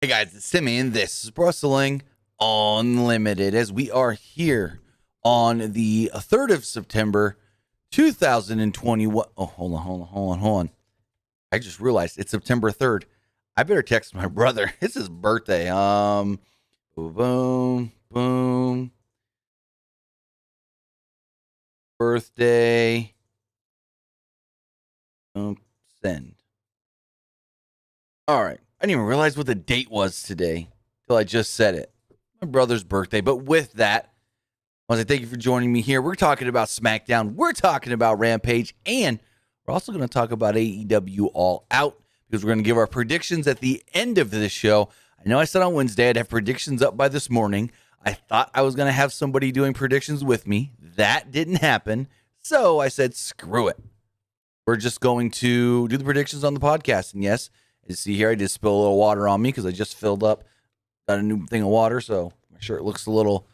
Hey guys, it's Timmy, and this is Wrestling Unlimited as we are here on the 3rd of September, 2021. Oh, hold on. I just realized it's September 3rd. I better text my brother. It's his birthday. Boom. Birthday. Send. All right. I didn't even realize what the date was today till I just said it. My brother's birthday. But with that, I want to thank you for joining me here. We're talking about Smackdown. We're talking about Rampage. And we're also going to talk about AEW All Out because we're going to give our predictions at the end of this show. I know I said on Wednesday I'd have predictions up by this morning. I thought I was going to have somebody doing predictions with me. That didn't happen. So I said, screw it. We're just going to do the predictions on the podcast. And yes, you see here, I did spill a little water on me because I just filled up, got a new thing of water, so my shirt looks a little,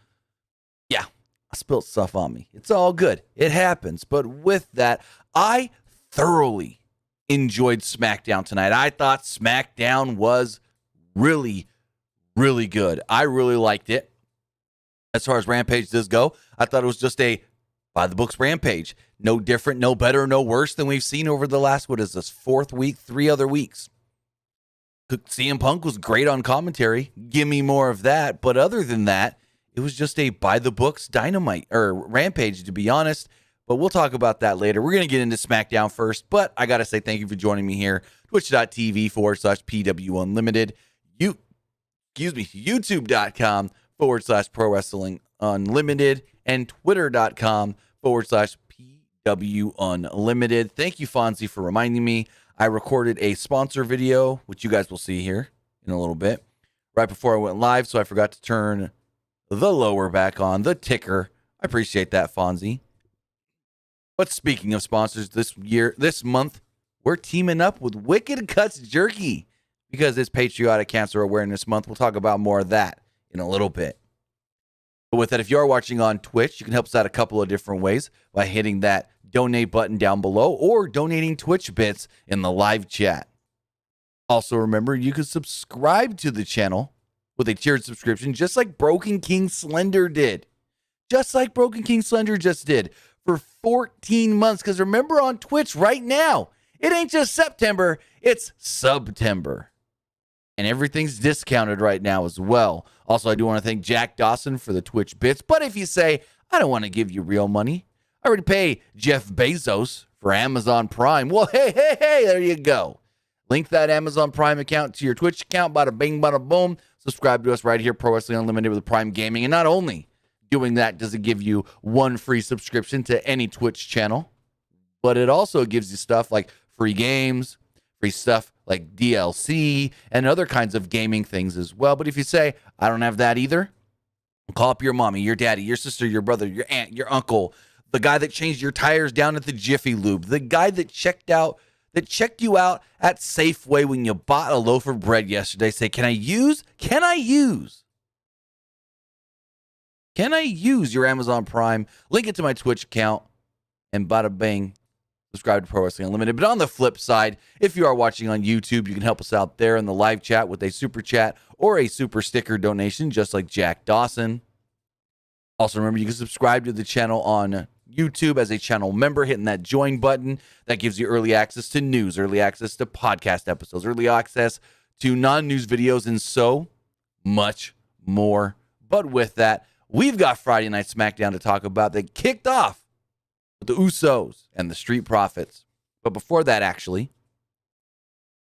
I spilled stuff on me. It's all good. It happens. But with that, I thoroughly enjoyed SmackDown tonight. I thought SmackDown was really, really good. I really liked it. As far as Rampage does go, I thought it was just a by-the-books Rampage. No different, no better, no worse than we've seen over the last, 4th week, 3 other weeks. CM Punk was great on commentary. Give me more of that. But other than that, it was just a by-the-books dynamite or Rampage, to be honest. But we'll talk about that later. We're going to get into SmackDown first. But I got to say thank you for joining me here. Twitch.tv/PWU Unlimited. YouTube.com/Pro Wrestling Unlimited. And Twitter.com/PW Unlimited. Thank you, Fonzie, for reminding me. I recorded a sponsor video, which you guys will see here in a little bit, right before I went live, so I forgot to turn the lower back on, the ticker. I appreciate that, Fonzie. But speaking of sponsors, this month, we're teaming up with Wicked Cuts Jerky because it's Patriotic Cancer Awareness Month. We'll talk about more of that in a little bit. But with that, if you are watching on Twitch, you can help us out a couple of different ways by hitting that donate button down below or donating Twitch bits in the live chat. Also, remember, you can subscribe to the channel with a tiered subscription, just like Broken King Slender did. Just like Broken King Slender just did for 14 months. Because remember, on Twitch right now, it ain't just September, it's Subtember. And everything's discounted right now as well. Also, I do want to thank Jack Dawson for the Twitch bits. But if you say, I don't want to give you real money, I already pay Jeff Bezos for Amazon Prime. Well, hey, there you go. Link that Amazon Prime account to your Twitch account. Bada bing, bada boom. Subscribe to us right here, Pro Wrestling Unlimited with Prime Gaming. And not only doing that does it give you one free subscription to any Twitch channel, but it also gives you stuff like free games, free stuff like DLC, and other kinds of gaming things as well. But if you say, I don't have that either, call up your mommy, your daddy, your sister, your brother, your aunt, your uncle, the guy that changed your tires down at the Jiffy Lube, the guy that checked you out at Safeway when you bought a loaf of bread yesterday. Say, can I use your Amazon Prime? Link it to my Twitch account, and bada bing, subscribe to Pro Wrestling Unlimited. But on the flip side, if you are watching on YouTube, you can help us out there in the live chat with a super chat or a super sticker donation, just like Jack Dawson. Also, remember, you can subscribe to the channel on YouTube as a channel member, hitting that join button. That gives you early access to news, early access to podcast episodes, early access to non-news videos, and so much more. But with that, we've got Friday Night SmackDown to talk about that kicked off with the Usos and the Street Profits. But before that, actually,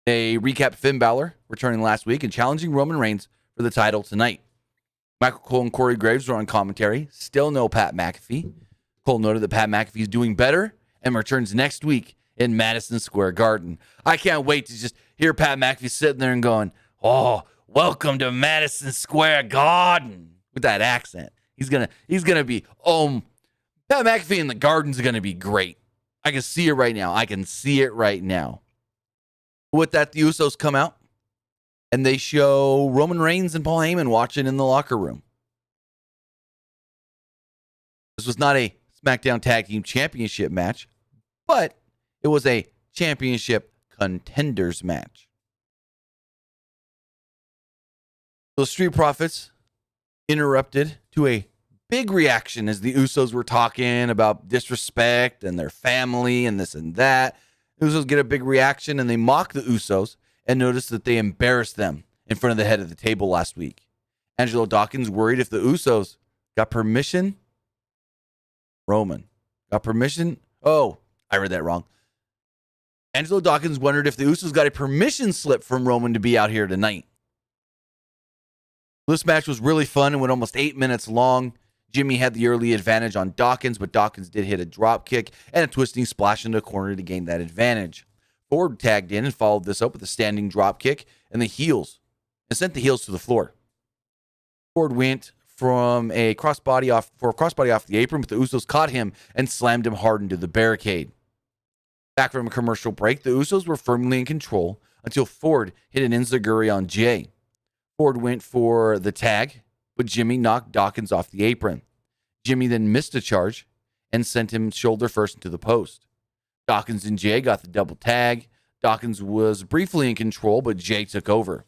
they recapped Finn Balor returning last week and challenging Roman Reigns for the title tonight. Michael Cole and Corey Graves were on commentary. Still no Pat McAfee. Cole noted that Pat McAfee is doing better and returns next week in Madison Square Garden. I can't wait to just hear Pat McAfee sitting there and going, oh, welcome to Madison Square Garden, with that accent. He's gonna be, Pat McAfee in the Garden's gonna be great. I can see it right now. With that, the Usos come out and they show Roman Reigns and Paul Heyman watching in the locker room. This was not a SmackDown Tag Team Championship match, but it was a championship contenders match. The Street Profits interrupted to a big reaction as the Usos were talking about disrespect and their family and this and that. Usos get a big reaction and they mock the Usos and notice that they embarrassed them in front of the head of the table last week. Angelo Dawkins worried if the Usos got permission. Roman got permission. Oh, I read that wrong. Angelo Dawkins wondered if the Usos got a permission slip from Roman to be out here tonight. This match was really fun and went almost 8 minutes long. Jimmy had the early advantage on Dawkins, but Dawkins did hit a drop kick and a twisting splash into the corner to gain that advantage. Ford tagged in and followed this up with a standing drop kick and sent the heels to the floor. Ford went from a crossbody off the apron, but the Usos caught him and slammed him hard into the barricade. Back from a commercial break, the Usos were firmly in control until Ford hit an enziguri on Jay. Ford went for the tag, but Jimmy knocked Dawkins off the apron. Jimmy then missed a charge and sent him shoulder first into the post. Dawkins and Jay got the double tag. Dawkins was briefly in control, but Jay took over.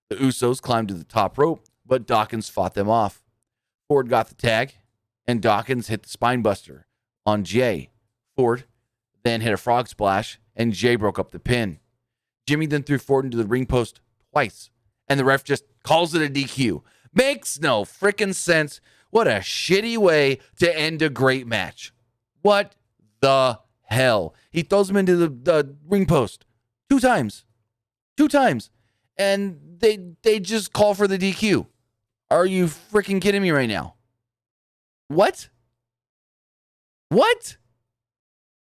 The Usos climbed to the top rope, but Dawkins fought them off. Ford got the tag, and Dawkins hit the spinebuster on Jay. Ford then hit a frog splash, and Jay broke up the pin. Jimmy then threw Ford into the ring post twice, and the ref just calls it a DQ. Makes no freaking sense. What a shitty way to end a great match. What the hell? He throws him into the ring post two times. And they just call for the DQ. Are you freaking kidding me right now? What?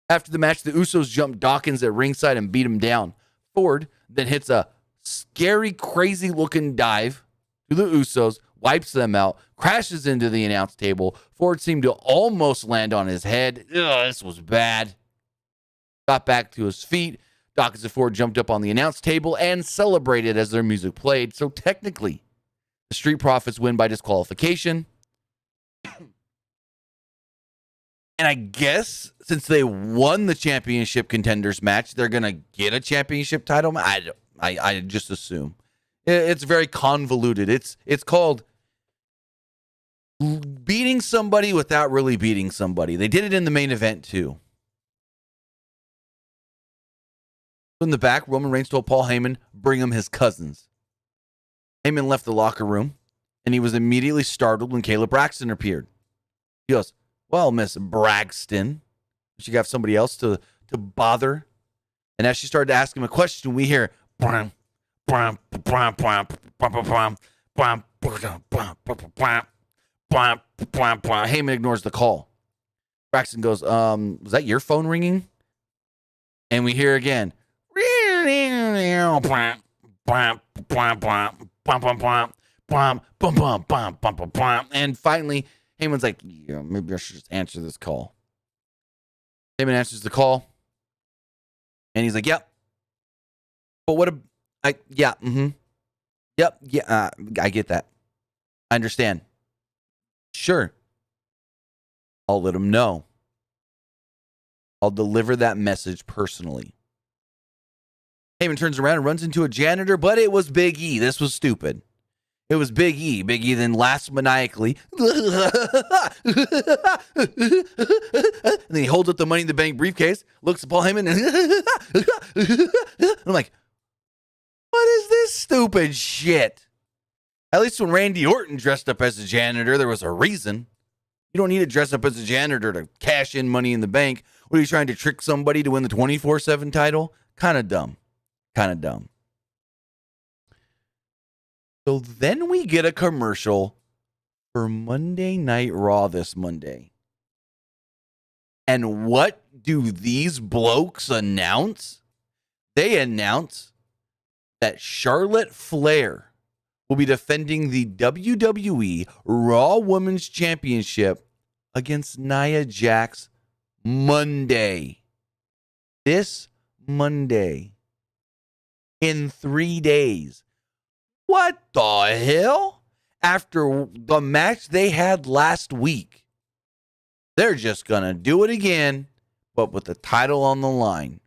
After the match, the Usos jumped Dawkins at ringside and beat him down. Ford then hits a scary, crazy-looking dive to the Usos, wipes them out, crashes into the announce table. Ford seemed to almost land on his head. Ugh, this was bad. Got back to his feet. Dawkins and Ford jumped up on the announce table and celebrated as their music played. So technically, the Street Profits win by disqualification. And I guess since they won the championship contenders match, they're going to get a championship title. I just assume. It's very convoluted. It's called beating somebody without really beating somebody. They did it in the main event too. In the back, Roman Reigns told Paul Heyman, bring him his cousins. Heyman left the locker room, and he was immediately startled when Kayla Braxton appeared. He goes, well, Miss Braxton, she got somebody else to bother. And as she started to ask him a question, we hear, Heyman ignores the call. Braxton goes, was that your phone ringing? And we hear again, and finally, Heyman's like, yeah, maybe I should just answer this call. Heyman answers the call, and he's like, yep. But I get that. I understand. Sure. I'll let him know. I'll deliver that message personally. Heyman turns around and runs into a janitor, but it was Big E. This was stupid. It was Big E. Big E then laughs maniacally. And then he holds up the Money in the Bank briefcase, looks at Paul Heyman, and I'm like, what is this stupid shit? At least when Randy Orton dressed up as a janitor, there was a reason. You don't need to dress up as a janitor to cash in Money in the Bank. What are you trying to trick somebody to win the 24/7 title? Kind of dumb. So then we get a commercial for Monday Night Raw this Monday. And what do these blokes announce? They announce that Charlotte Flair will be defending the WWE Raw Women's Championship against Nia Jax Monday. This Monday. In 3 days. What the hell? After the match they had last week, they're just going to do it again, but with the title on the line.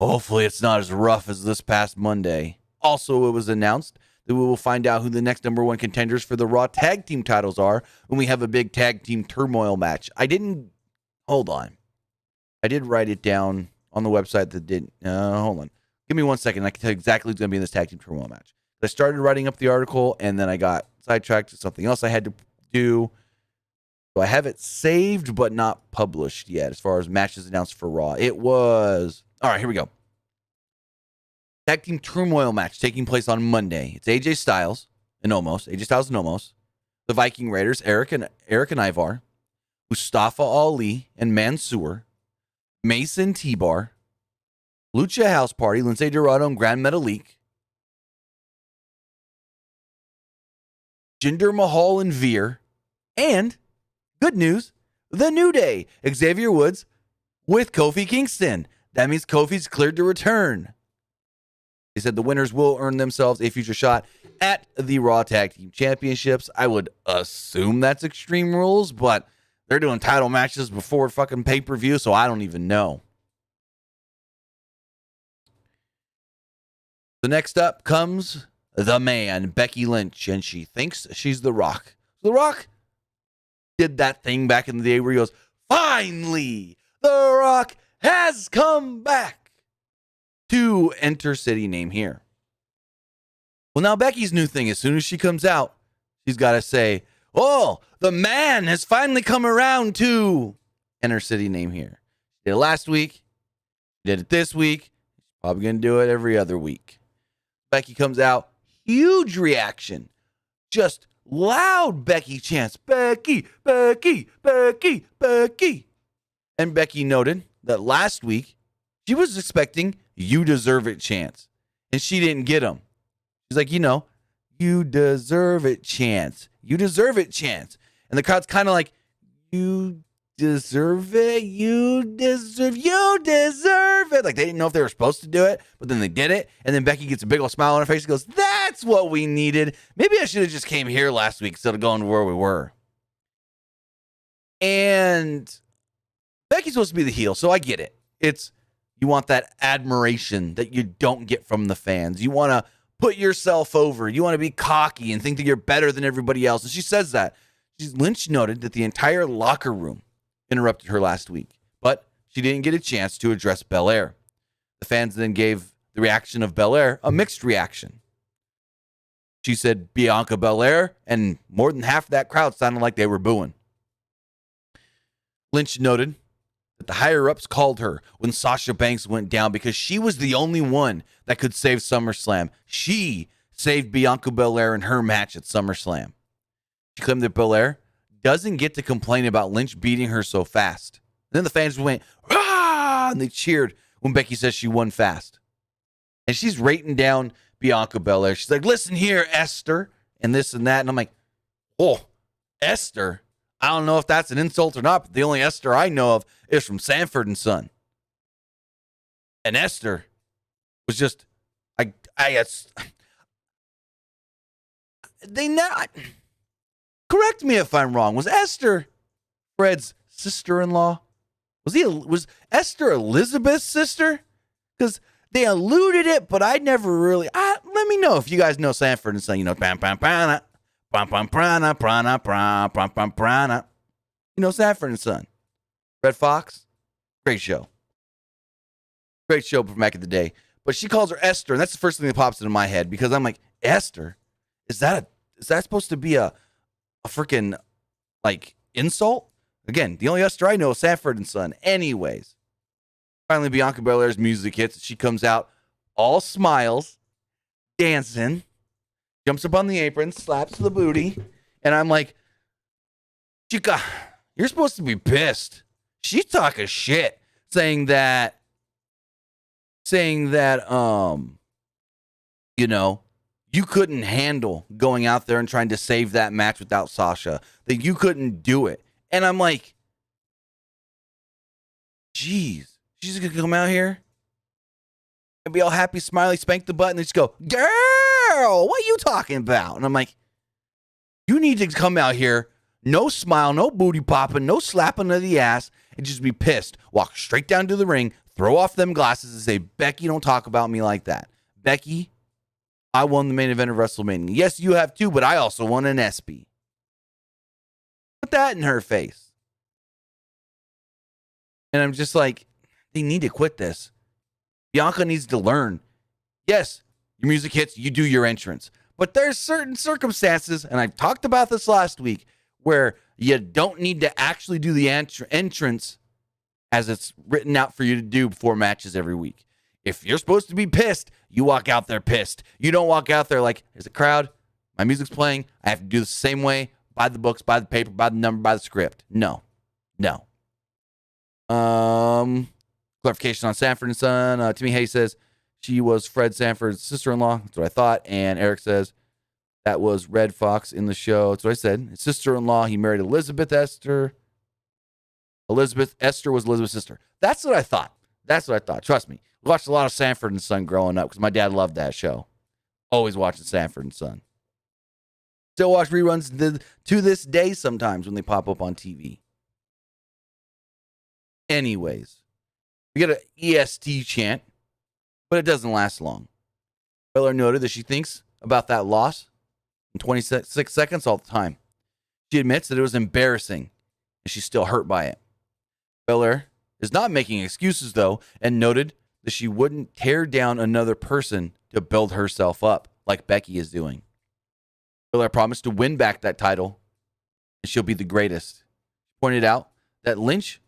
Hopefully it's not as rough as this past Monday. Also, it was announced We will find out who the next number one contenders for the Raw tag team titles are when we have a big tag team turmoil match. Hold on. I did write it down on the website that didn't. Hold on. Give me 1 second. I can tell you exactly who's going to be in this tag team turmoil match. I started writing up the article, and then I got sidetracked to something else I had to do. So I have it saved, but not published yet as far as matches announced for Raw. It was... All right, here we go. Tag team turmoil match taking place on Monday. It's AJ Styles and Omos. The Viking Raiders, Eric and Ivar. Mustafa Ali and Mansoor. Mason T-Bar. Lucha House Party, Lince Dorado and Grand Metalik. Jinder Mahal and Veer. And, good news, The New Day, Xavier Woods with Kofi Kingston. That means Kofi's cleared to return. They said the winners will earn themselves a future shot at the Raw Tag Team Championships. I would assume that's Extreme Rules, but they're doing title matches before fucking pay-per-view, so I don't even know. The next up comes the man, Becky Lynch, and she thinks she's The Rock. The Rock did that thing back in the day where he goes, finally, The Rock has come back to enter city name here. Well, now Becky's new thing, as soon as she comes out, she's got to say, oh, the man has finally come around to enter city name here. She did it last week. She did it this week. She's probably going to do it every other week. Becky comes out. Huge reaction. Just loud Becky chants. Becky, Becky, Becky, Becky. And Becky noted that last week she was expecting you deserve it chants. And she didn't get them. She's like, you deserve it chants. You deserve it chants. And the crowd's kind of like, you deserve it. You deserve it. Like they didn't know if they were supposed to do it, but then they did it. And then Becky gets a big old smile on her face and goes, that's what we needed. Maybe I should have just came here last week instead of going to where we were. And Becky's supposed to be the heel, so I get it. You want that admiration that you don't get from the fans. You want to put yourself over. You want to be cocky and think that you're better than everybody else. And she says that. Lynch noted that the entire locker room interrupted her last week, but she didn't get a chance to address Belair. The fans then gave the reaction of Belair a mixed reaction. She said Bianca Belair, and more than half of that crowd sounded like they were booing. Lynch noted that the higher-ups called her when Sasha Banks went down because she was the only one that could save SummerSlam. She saved Bianca Belair in her match at SummerSlam. She claimed that Belair doesn't get to complain about Lynch beating her so fast. And then the fans went, "Rah!" and they cheered when Becky says she won fast. And she's rating down Bianca Belair. She's like, listen here, Esther, and this and that. And I'm like, oh, Esther? I don't know if that's an insult or not, but the only Esther I know of is from Sanford and Son. And Esther was just, correct me if I'm wrong. Was Esther Fred's sister-in-law? Was Esther Elizabeth's sister? Because they alluded it, but I never really. Let me know if you guys know Sanford and Son. Pam pam prana, pam pam prana, prana prana, pam pam prana. Sanford and Son. Red Fox, great show. Great show from back in the day. But she calls her Esther, and that's the first thing that pops into my head because I'm like, Esther, is that supposed to be a freaking insult? Again, the only Esther I know is Sanford and Son. Anyways, finally Bianca Belair's music hits. She comes out, all smiles, dancing, jumps up on the apron, slaps the booty, and I'm like, Chica, you're supposed to be pissed. She's talking shit, saying that, you couldn't handle going out there and trying to save that match without Sasha, that you couldn't do it. And I'm like, geez, she's going to come out here and be all happy, smiley, spank the butt, and just go, girl, what are you talking about? And I'm like, you need to come out here, no smile, no booty popping, no slapping of the ass, and just be pissed. Walk straight down to the ring, throw off them glasses, and say, Becky, don't talk about me like that. Becky, I won the main event of WrestleMania. Yes, you have too, but I also won an ESPY. Put that in her face. And I'm just like, they need to quit this. Bianca needs to learn. Yes, your music hits, you do your entrance. But there's certain circumstances, and I talked about this last week, where you don't need to actually do the entrance as it's written out for you to do before matches every week. If you're supposed to be pissed, you walk out there pissed. You don't walk out there like, there's a crowd, my music's playing, I have to do this the same way, by the books, by the paper, by the number, by the script. No. Clarification on Sanford and Son. Timmy Hayes says she was Fred Sanford's sister-in-law. That's what I thought. And Eric says that was Red Fox in the show. That's what I said. His sister-in-law, he married Elizabeth Esther. Elizabeth Esther was Elizabeth's sister. That's what I thought. Trust me. We watched a lot of Sanford and Son growing up because my dad loved that show. Always watching Sanford and Son. Still watch reruns to this day sometimes when they pop up on TV. Anyways, we get an EST chant, but it doesn't last long. Belair noted that she thinks about that loss in 26 seconds all the time. She admits that it was embarrassing, and she's still hurt by it. Belair is not making excuses, though, and noted that she wouldn't tear down another person to build herself up like Becky is doing. Belair promised to win back that title, and she'll be the greatest. She pointed out that Lynch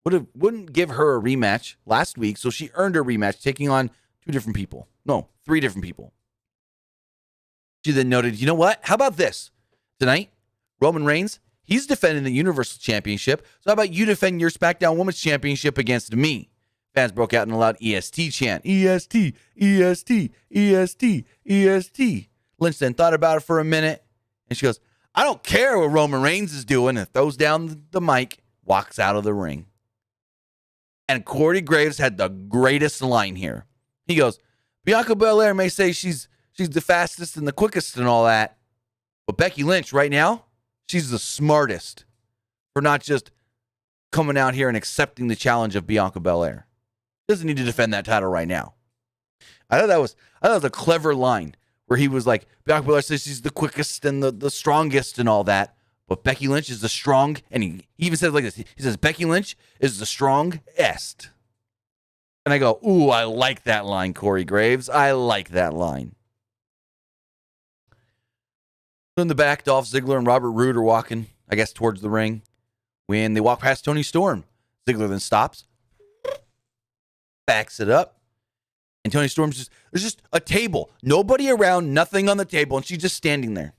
wouldn't give her a rematch last week, so she earned a rematch, taking on 3 different people. She then noted, you know what? How about this? Tonight, Roman Reigns, he's defending the Universal Championship, so how about you defend your SmackDown Women's Championship against me? Fans broke out in a loud EST chant. EST, EST, EST, EST. Lynch then thought about it for a minute, and she goes, I don't care what Roman Reigns is doing, and throws down the mic, walks out of the ring. And Corey Graves had the greatest line here. He goes, Bianca Belair may say she's the fastest and the quickest and all that, but Becky Lynch right now, she's the smartest for not just coming out here and accepting the challenge of Bianca Belair. Doesn't need to defend that title right now. I thought that was a clever line where he was like, Bianca Belair says she's the quickest and the strongest and all that, but Becky Lynch is the strong, and he even says it like this. He says, Becky Lynch is the strongest. And I go, ooh, I like that line, Corey Graves. I like that line. In the back, Dolph Ziggler and Robert Roode are walking, I guess, towards the ring. When they walk past Toni Storm, Ziggler then stops, backs it up, and Toni Storm's there's just a table. Nobody around, nothing on the table, and she's just standing there.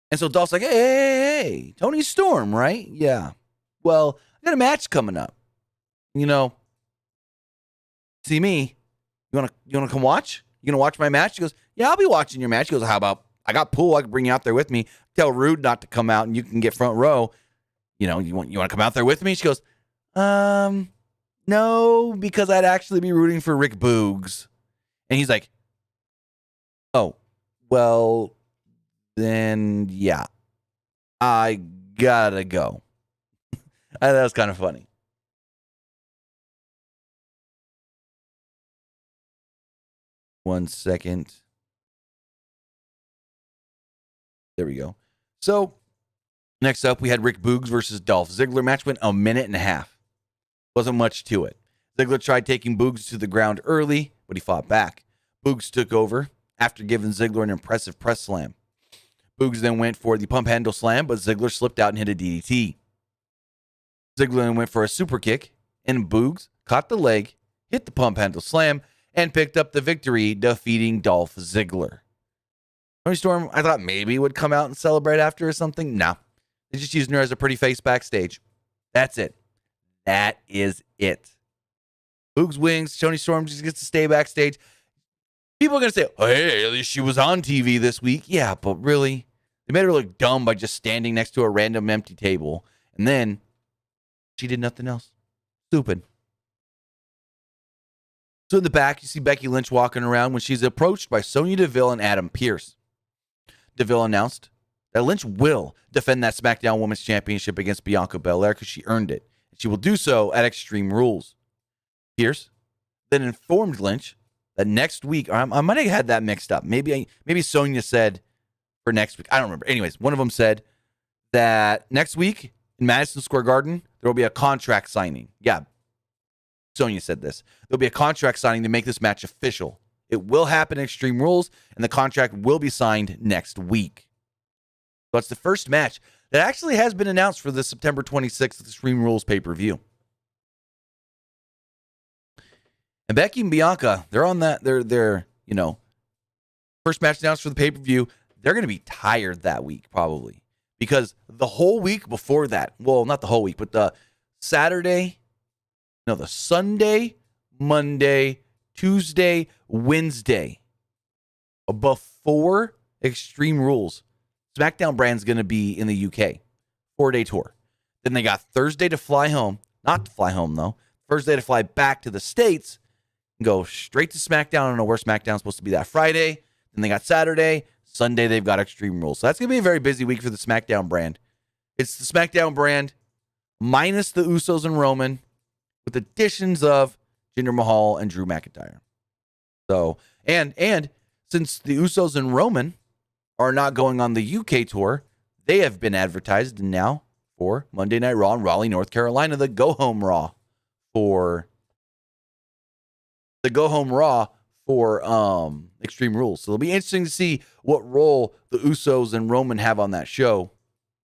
And so Dolph's like, hey, Toni Storm, right? Yeah. Well, I got a match coming up. You know, see me? You wanna come watch? You gonna watch my match? She goes, yeah, I'll be watching your match. She goes, how about I got pool? I can bring you out there with me. Tell Rude not to come out, and you can get front row. You know, you want to come out there with me? She goes, no, because I'd actually be rooting for Rick Boogs. And he's like, oh, well, then yeah, I gotta go. That was kind of funny. One second. There we go. So, next up, we had Rick Boogs versus Dolph Ziggler. Match went a minute and a half. Wasn't much to it. Ziggler tried taking Boogs to the ground early, but he fought back. Boogs took over after giving Ziggler an impressive press slam. Boogs then went for the pump handle slam, but Ziggler slipped out and hit a DDT. Ziggler then went for a super kick, and Boogs caught the leg, hit the pump handle slam, and picked up the victory, defeating Dolph Ziggler. Toni Storm, I thought maybe would come out and celebrate after or something. No. They're just using her as a pretty face backstage. That's it. That is it. Boogs wins. Toni Storm just gets to stay backstage. People are going to say, oh, hey, at least she was on TV this week. Yeah, but really, they made her look dumb by just standing next to a random empty table. And then she did nothing else. Stupid. So in the back, you see Becky Lynch walking around when she's approached by Sonya Deville and Adam Pearce. Deville announced that Lynch will defend that SmackDown Women's Championship against Bianca Belair because she earned it. And she will do so at Extreme Rules. Pearce then informed Lynch that next week, I might have had that mixed up. Maybe Sonya said for next week. I don't remember. Anyways, one of them said that next week in Madison Square Garden, there will be a contract signing. Yeah, Sonya said this. There'll be a contract signing to make this match official. It will happen in Extreme Rules, and the contract will be signed next week. So it's the first match that actually has been announced for the September 26th Extreme Rules pay-per-view. And Becky and Bianca, they're on that. They're first match announced for the pay-per-view. They're going to be tired that week probably because the whole week before that, well, not the whole week, but the Sunday, Monday, Tuesday, Wednesday, before Extreme Rules, SmackDown brand's going to be in the UK, 4-day tour. Then they got Thursday to fly home, not to fly home though, Thursday to fly back to the States, and go straight to SmackDown. I don't know where SmackDown's supposed to be that Friday. Then they got Saturday, Sunday they've got Extreme Rules. So that's going to be a very busy week for the SmackDown brand. It's the SmackDown brand minus the Usos and Roman, with additions of Jinder Mahal and Drew McIntyre. So, and since the Usos and Roman are not going on the UK tour, they have been advertised now for Monday Night Raw in Raleigh, North Carolina, the Go Home Raw for Extreme Rules. So it'll be interesting to see what role the Usos and Roman have on that show.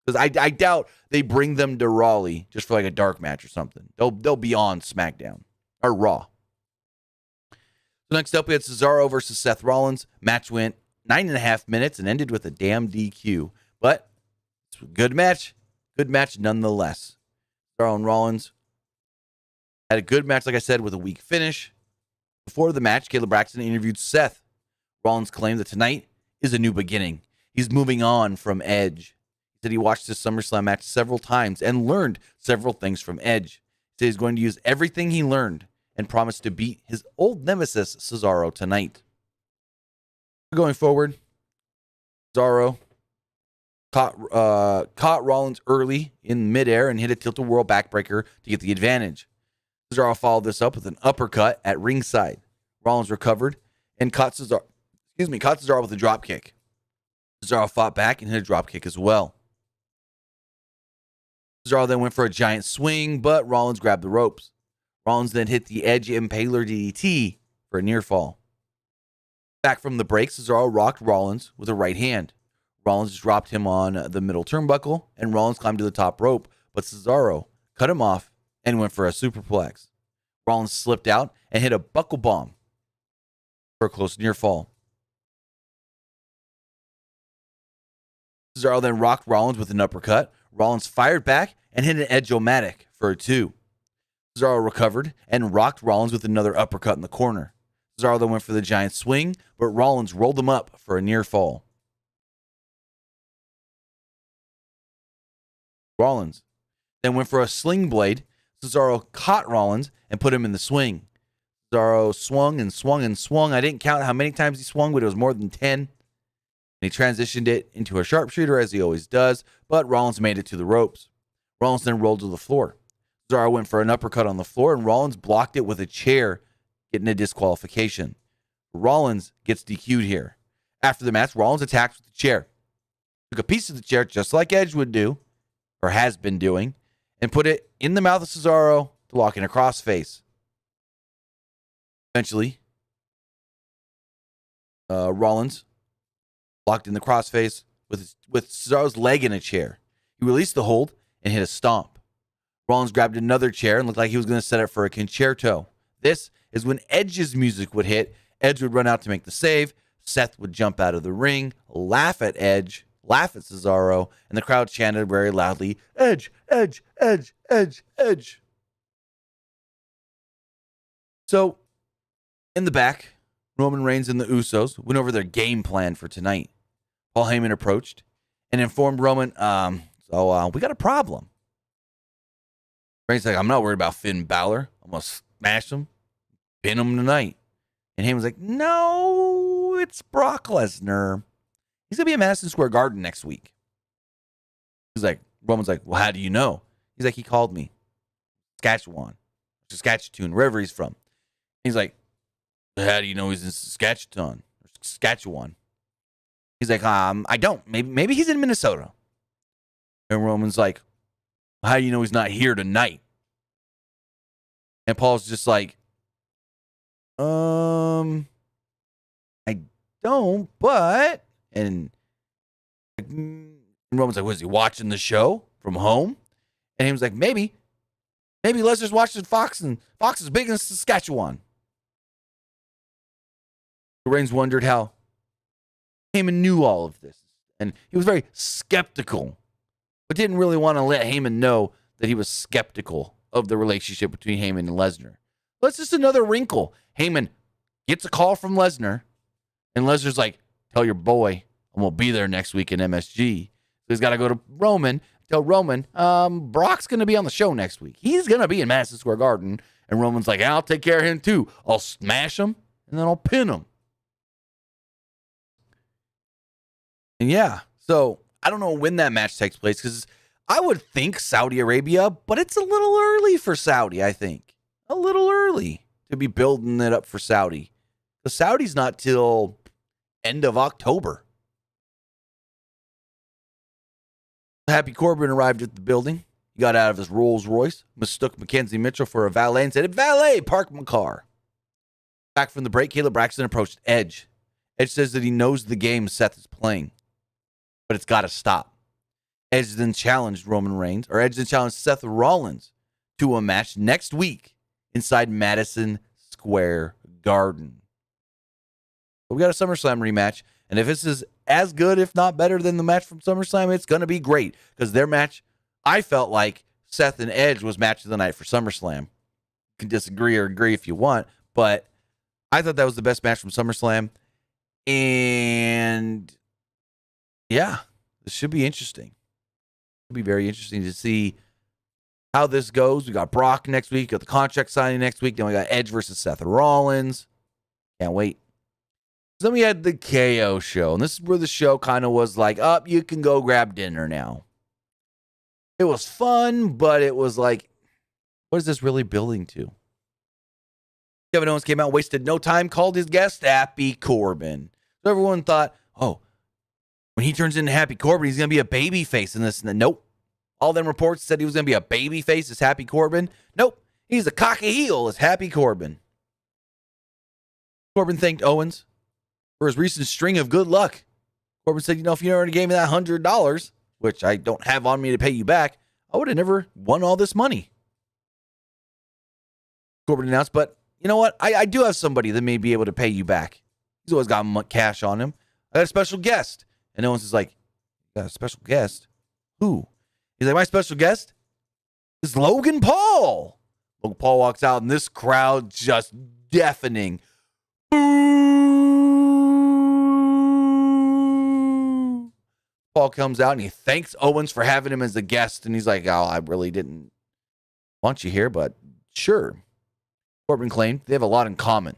Because I doubt they bring them to Raleigh just for like a dark match or something. They'll be on SmackDown or Raw. So next up, we had Cesaro versus Seth Rollins. Match went 9.5 minutes and ended with a damn DQ. But it's a good match. Good match nonetheless. Cesaro and Rollins had a good match, like I said, with a weak finish. Before the match, Caleb Braxton interviewed Seth. Rollins claimed that tonight is a new beginning. He's moving on from Edge. He said he watched this SummerSlam match several times and learned several things from Edge. He said he's going to use everything he learned and promised to beat his old nemesis, Cesaro, tonight. Going forward, Cesaro caught Rollins early in midair and hit a tilt-a-whirl backbreaker to get the advantage. Cesaro followed this up with an uppercut at ringside. Rollins recovered and caught Cesaro with a dropkick. Cesaro fought back and hit a dropkick as well. Cesaro then went for a giant swing, but Rollins grabbed the ropes. Rollins then hit the Edge Impaler DDT for a near fall. Back from the break, Cesaro rocked Rollins with a right hand. Rollins dropped him on the middle turnbuckle, and Rollins climbed to the top rope, but Cesaro cut him off and went for a superplex. Rollins slipped out and hit a buckle bomb for a close near fall. Cesaro then rocked Rollins with an uppercut. Rollins fired back and hit an Edge-O-Matic for a 2. Cesaro recovered and rocked Rollins with another uppercut in the corner. Cesaro then went for the giant swing, but Rollins rolled him up for a near fall. Rollins then went for a sling blade. Cesaro caught Rollins and put him in the swing. Cesaro swung and swung and swung. I didn't count how many times he swung, but it was more than 10. And he transitioned it into a sharpshooter, as he always does, but Rollins made it to the ropes. Rollins then rolled to the floor. Cesaro went for an uppercut on the floor, and Rollins blocked it with a chair, getting a disqualification. Rollins gets DQ'd here. After the match, Rollins attacked with the chair. Took a piece of the chair, just like Edge would do, or has been doing, and put it in the mouth of Cesaro to lock in a crossface. Eventually, Rollins locked in the crossface with Cesaro's leg in a chair. He released the hold and hit a stomp. Rollins grabbed another chair and looked like he was going to set it for a concerto. This is when Edge's music would hit. Edge would run out to make the save. Seth would jump out of the ring, laugh at Edge, laugh at Cesaro, and the crowd chanted very loudly, "Edge, Edge, Edge, Edge, Edge." So, in the back, Roman Reigns and the Usos went over their game plan for tonight. Paul Heyman approached and informed Roman, we got a problem. Reigns like, I'm not worried about Finn Balor. I'm going to smash him, pin him tonight. And Heyman's like, no, it's Brock Lesnar. He's going to be at Madison Square Garden next week. Roman's like, well, how do you know? He's like, he called me. Saskatchewan, wherever he's from. He's like, How do you know he's in Saskatchewan? He's like, I don't. Maybe he's in Minnesota. And Roman's like, how do you know he's not here tonight? And Paul's just like, I don't, but. And Roman's like, was he watching the show from home? And he was like, maybe Lesnar's watching Fox, and Fox is big in Saskatchewan. Reigns wondered how Heyman knew all of this. And he was very skeptical, but didn't really want to let Heyman know that he was skeptical of the relationship between Heyman and Lesnar. But it's just another wrinkle. Heyman gets a call from Lesnar, and Lesnar's like, tell your boy I'm going to be there next week in MSG. So he's got to go to Roman, tell Roman, Brock's going to be on the show next week. He's going to be in Madison Square Garden. And Roman's like, I'll take care of him too. I'll smash him, and then I'll pin him. And yeah, so I don't know when that match takes place, because I would think Saudi Arabia, but it's a little early for Saudi, I think. A little early to be building it up for Saudi. The Saudi's not till end of October. Happy Corbin arrived at the building. He got out of his Rolls Royce, mistook Mackenzie Mitchell for a valet and said, valet, park my car. Back from the break, Caleb Braxton approached Edge. Edge says that he knows the game Seth is playing, but it's got to stop. Edge then challenged Seth Rollins to a match next week inside Madison Square Garden. But we got a SummerSlam rematch, and if this is as good, if not better than the match from SummerSlam, it's going to be great, because their match, I felt like Seth and Edge was match of the night for SummerSlam. You can disagree or agree if you want, but I thought that was the best match from SummerSlam. And yeah, this should be interesting. It'll be very interesting to see how this goes. We got Brock next week, got the contract signing next week. Then we got Edge versus Seth Rollins. Can't wait. Then we had the KO show, and this is where the show kind of was like, you can go grab dinner now. It was fun, but it was like, what is this really building to? Kevin Owens came out, wasted no time, called his guest Happy Corbin. So everyone thought, when he turns into Happy Corbin, he's going to be a baby face in this. And nope. All them reports said he was going to be a baby face as Happy Corbin. Nope. He's a cocky heel as Happy Corbin. Corbin thanked Owens for his recent string of good luck. Corbin said, if you already gave me that $100, which I don't have on me to pay you back, I would have never won all this money. Corbin announced, but you know what? I do have somebody that may be able to pay you back. He's always got cash on him. I got a special guest. And Owens is like, you got a special guest? Who? He's like, my special guest is Logan Paul. Logan Paul walks out, and this crowd just deafening. Boo! Paul comes out, and he thanks Owens for having him as a guest. And he's like, I really didn't want you here, but sure. Corbin claimed they have a lot in common.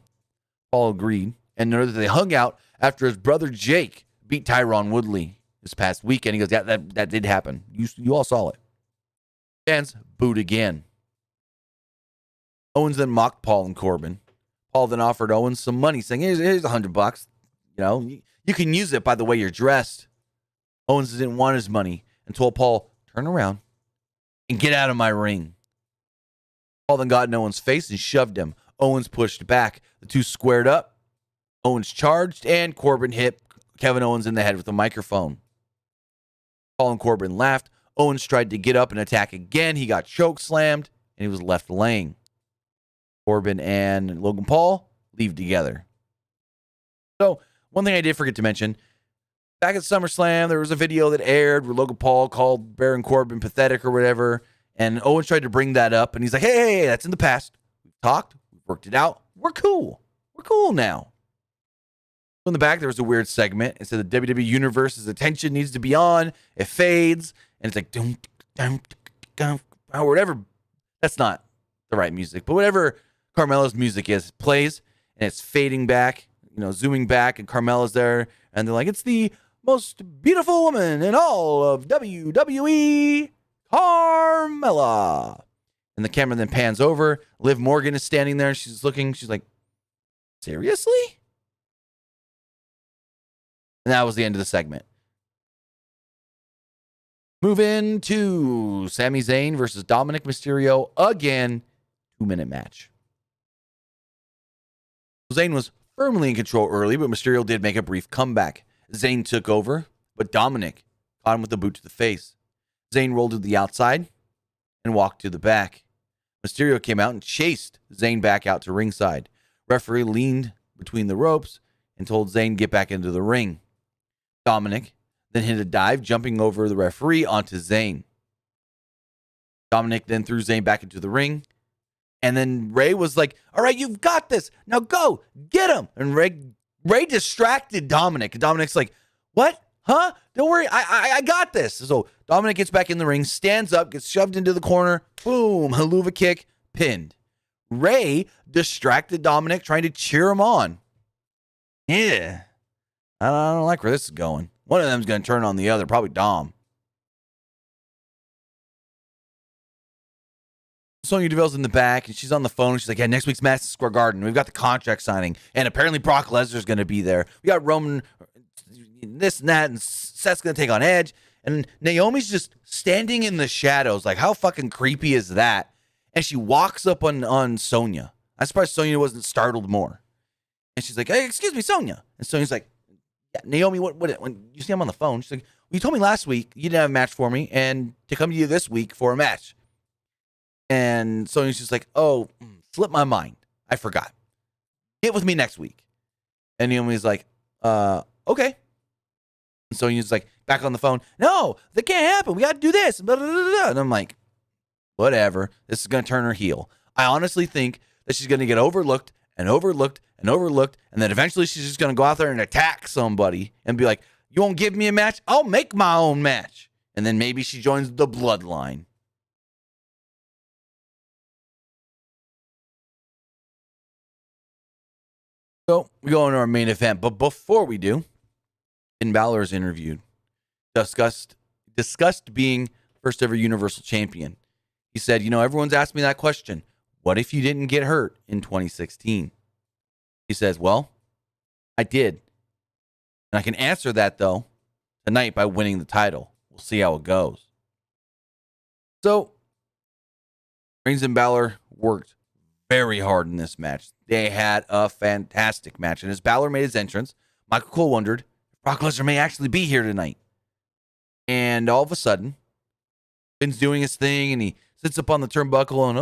Paul agreed, and noted that they hung out after his brother Jake beat Tyron Woodley this past weekend. He goes, yeah, that did happen. You all saw it. Fans booed again. Owens then mocked Paul and Corbin. Paul then offered Owens some money, saying, here's $100. You can use it by the way you're dressed. Owens didn't want his money and told Paul, turn around and get out of my ring. Paul then got in Owens' face and shoved him. Owens pushed back. The two squared up. Owens charged, and Corbin hit Kevin Owens in the head with a microphone. Paul and Corbin laughed. Owens tried to get up and attack again. He got choke slammed, and he was left laying. Corbin and Logan Paul leave together. So, one thing I did forget to mention, back at SummerSlam, there was a video that aired where Logan Paul called Baron Corbin pathetic or whatever, and Owens tried to bring that up, and he's like, hey, that's in the past. We've talked. We've worked it out. We're cool. We're cool now. In the back, there was a weird segment. It said the WWE Universe's attention needs to be on. It fades, and it's like, or whatever. That's not the right music, but whatever Carmella's music is, plays, and it's fading back, zooming back, and Carmella's there, and they're like, it's the most beautiful woman in all of WWE, Carmella. And the camera then pans over. Liv Morgan is standing there, and she's looking. She's like, Seriously? And that was the end of the segment. Move into Sami Zayn versus Dominic Mysterio again. 2-minute match. Zayn was firmly in control early, but Mysterio did make a brief comeback. Zayn took over, but Dominic caught him with a boot to the face. Zayn rolled to the outside and walked to the back. Mysterio came out and chased Zayn back out to ringside. Referee leaned between the ropes and told Zayn get back into the ring. Dominic then hit a dive, jumping over the referee onto Zayn. Dominic then threw Zayn back into the ring. And then Ray was like, all right, you've got this. Now go, get him. And Ray distracted Dominic. And Dominic's like, what? Huh? Don't worry, I got this. So Dominic gets back in the ring, stands up, gets shoved into the corner. Boom, haluva kick, pinned. Ray distracted Dominic, trying to cheer him on. Yeah. I don't like where this is going. One of them's going to turn on the other, probably Dom. Sonya Deville's in the back, and she's on the phone. She's like, yeah, next week's Madison Square Garden. We've got the contract signing, and apparently Brock Lesnar's going to be there. We got Roman, this and that, and Seth's going to take on Edge. And Naomi's just standing in the shadows. Like, how fucking creepy is that? And she walks up on Sonya. I'm surprised Sonya wasn't startled more. And she's like, hey, excuse me, Sonya. And Sonya's like, yeah, Naomi, what, when you see I'm on the phone, she's like, well, you told me last week you didn't have a match for me, and to come to you this week for a match. And Sonya's just like, oh, slipped my mind. I forgot. Get with me next week. And Naomi's like, okay. And Sonya's like, back on the phone, no, that can't happen. We got to do this. Blah, blah, blah, blah. And I'm like, whatever. This is going to turn her heel. I honestly think that she's going to get overlooked and overlooked and overlooked. And then eventually she's just going to go out there and attack somebody and be like, you won't give me a match? I'll make my own match. And then maybe she joins the bloodline. So we go into our main event, but before we do, Finn Balor is interviewed, discussed being first ever Universal Champion. He said, you know, everyone's asked me that question. What if you didn't get hurt in 2016? He says, well, I did. And I can answer that, though, tonight by winning the title. We'll see how it goes. So, Reigns and Balor worked very hard in this match. They had a fantastic match. And as Balor made his entrance, Michael Cole wondered if Brock Lesnar may actually be here tonight. And all of a sudden, Finn's doing his thing, and he sits up on the turnbuckle and,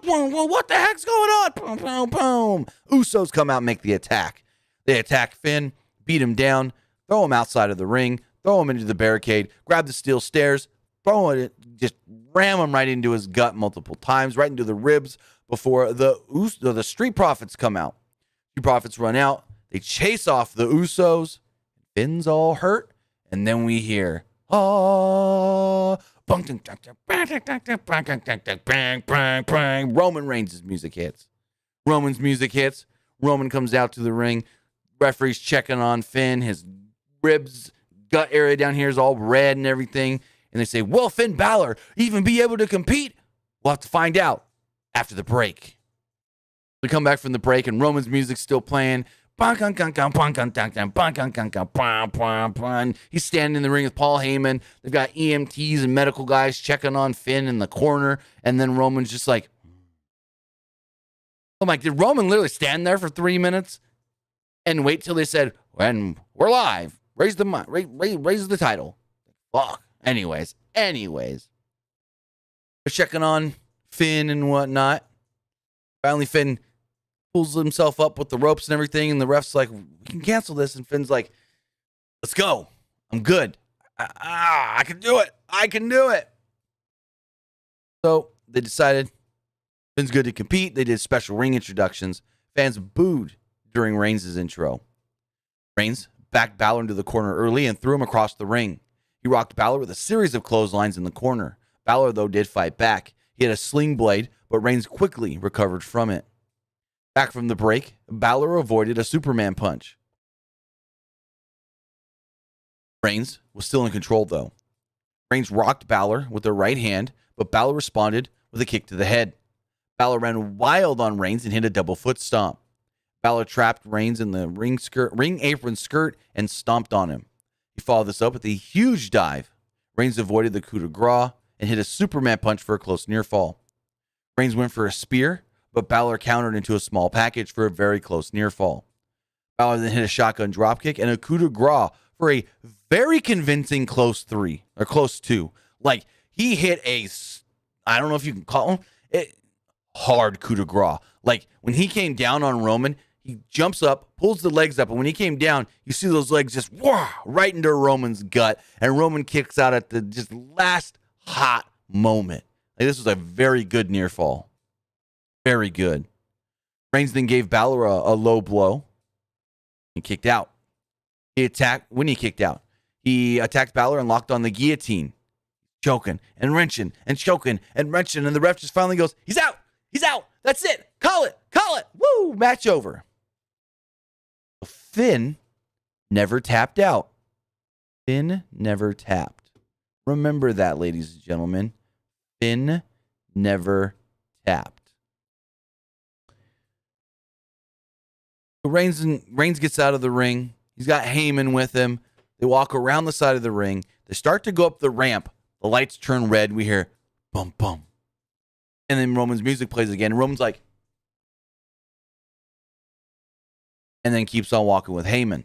what the heck's going on? Boom, boom, boom. Usos come out and make the attack. They attack Finn, beat him down, throw him outside of the ring, throw him into the barricade, grab the steel stairs, throw it, just ram him right into his gut multiple times, right into the ribs before the Street Profits come out. Street Profits run out. They chase off the Usos. Finn's all hurt. And then we hear, Roman Reigns' music hits. Roman's music hits. Roman comes out to the ring. Referee's checking on Finn. His ribs, gut area down here is all red and everything. And they say, will Finn Balor even be able to compete? We'll have to find out after the break. We come back from the break, and Roman's music's still playing. He's standing in the ring with Paul Heyman. They've got EMTs and medical guys checking on Finn in the corner. And then Roman's just like, I'm like, did Roman literally stand there for 3 minutes and wait till they said, when we're live, raise the title? Fuck. Anyways. They're checking on Finn and whatnot. Finally, Finn pulls himself up with the ropes and everything, and the ref's like, we can cancel this. And Finn's like, let's go. I'm good. I can do it. So they decided Finn's good to compete. They did special ring introductions. Fans booed during Reigns' intro. Reigns backed Balor into the corner early and threw him across the ring. He rocked Balor with a series of clotheslines in the corner. Balor, though, did fight back. He had a sling blade, but Reigns quickly recovered from it. Back from the break, Balor avoided a Superman punch. Reigns was still in control, though. Reigns rocked Balor with the right hand, but Balor responded with a kick to the head. Balor ran wild on Reigns and hit a double foot stomp. Balor trapped Reigns in the ring apron skirt and stomped on him. He followed this up with a huge dive. Reigns avoided the coup de grace and hit a Superman punch for a close near fall. Reigns went for a spear, but Balor countered into a small package for a very close near fall. Balor then hit a shotgun dropkick and a coup de grace for a very convincing close two. Like, he hit I don't know if you can call him, hard coup de grace. Like, when he came down on Roman, he jumps up, pulls the legs up, and when he came down, you see those legs just right into Roman's gut, and Roman kicks out at the just last hot moment. Like, this was a very good near fall. Very good. Reigns then gave Balor a low blow. He kicked out. He attacked Balor and locked on the guillotine. Choking and wrenching and choking and wrenching, and the ref just finally goes, he's out. He's out. That's it. Call it. Woo, match over. Finn never tapped out. Finn never tapped. Remember that, ladies and gentlemen. Finn never tapped. Reigns gets out of the ring. He's got Heyman with him. They walk around the side of the ring. They start to go up the ramp. The lights turn red. We hear bum, bum. And then Roman's music plays again. Roman's like, and then keeps on walking with Heyman.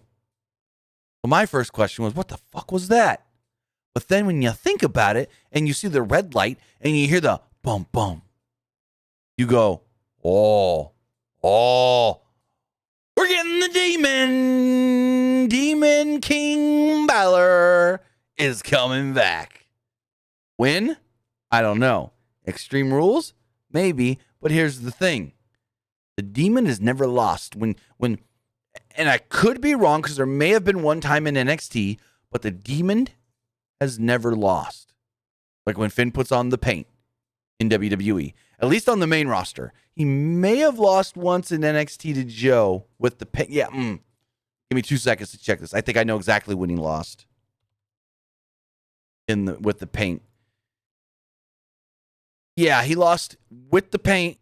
Well, my first question was, what the fuck was that? But then when you think about it and you see the red light and you hear the bum, bum, you go, oh, we're getting the demon. Demon King Balor is coming back. When? I don't know. Extreme Rules? Maybe. But here's the thing. The demon is never lost. When and I could be wrong because there may have been one time in NXT, but the demon has never lost. Like when Finn puts on the paint in WWE. At least on the main roster. He may have lost once in NXT to Joe with the paint. Yeah, Give me 2 seconds to check this. I think I know exactly when he lost with the paint. Yeah, he lost with the paint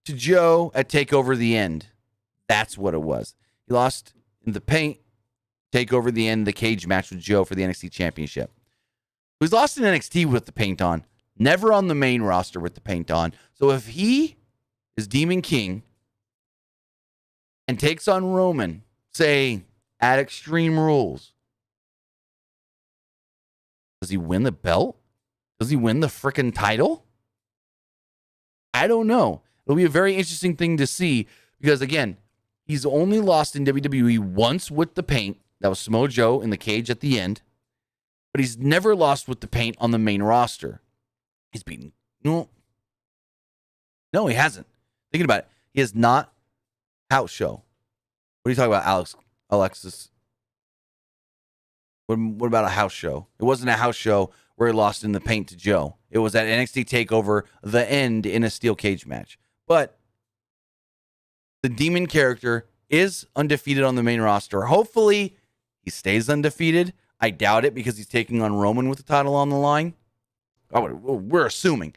to Joe at TakeOver the End. That's what it was. He lost in the paint, TakeOver the End, the cage match with Joe for the NXT Championship. He's lost in NXT with the paint on, never on the main roster with the paint on. So if he is Demon King and takes on Roman, say, at Extreme Rules, does he win the belt? Does he win the frickin' title? I don't know. It'll be a very interesting thing to see because, again, he's only lost in WWE once with the paint. That was Samoa Joe in the cage at the end. But he's never lost with the paint on the main roster. He's beaten. No, he hasn't. Thinking about it, he has not. House show. What are you talking about, Alexis? What about a house show? It wasn't a house show where he lost in the paint to Joe. It was at NXT TakeOver the End in a steel cage match. But the demon character is undefeated on the main roster. Hopefully, he stays undefeated. I doubt it because he's taking on Roman with the title on the line. Oh, we're assuming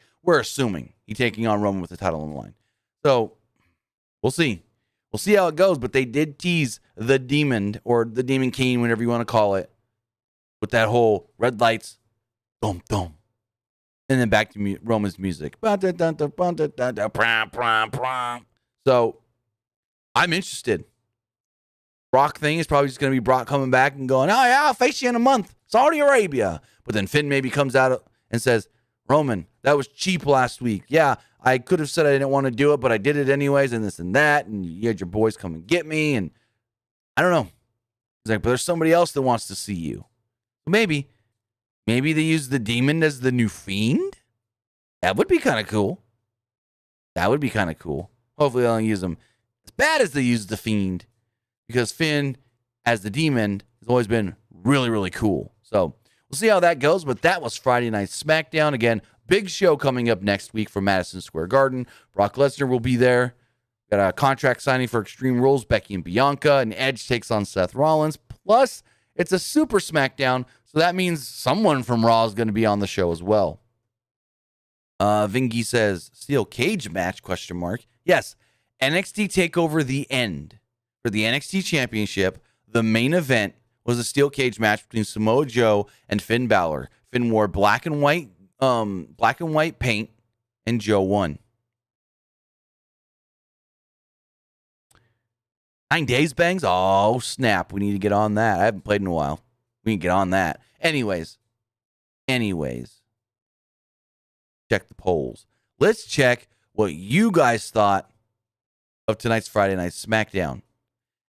he's taking on Roman with the title on the line. So we'll see. We'll see how it goes. But they did tease the demon or the Demon King, whatever you want to call it, with that whole red lights, dum dum, and then back to Roman's music. So I'm interested. Brock thing is probably just going to be Brock coming back and going, oh yeah, I'll face you in a month, Saudi Arabia. But then Finn maybe comes out and says, Roman, that was cheap last week. Yeah, I could have said I didn't want to do it, but I did it anyways, and this and that, and you had your boys come and get me, and I don't know. He's like, but there's somebody else that wants to see you. Maybe they use the demon as the new Fiend. That would be kind of cool. Hopefully they don't use him as bad as they use the Fiend, because Finn as the demon has always been really, really cool. So we'll see how that goes, but that was Friday Night SmackDown. Again, big show coming up next week for Madison Square Garden. Brock Lesnar will be there. Got a contract signing for Extreme Rules, Becky and Bianca, and Edge takes on Seth Rollins. Plus, it's a Super SmackDown, so that means someone from Raw is going to be on the show as well. Vingy says, steel cage match, question mark. Yes, NXT TakeOver The End. For the NXT Championship, the main event was a steel cage match between Samoa Joe and Finn Balor. Finn wore black and white paint, and Joe won. 9 days, Bangs? Oh, snap. We need to get on that. I haven't played in a while. We need to get on that. Anyways. Check the polls. Let's check what you guys thought of tonight's Friday Night Smackdown.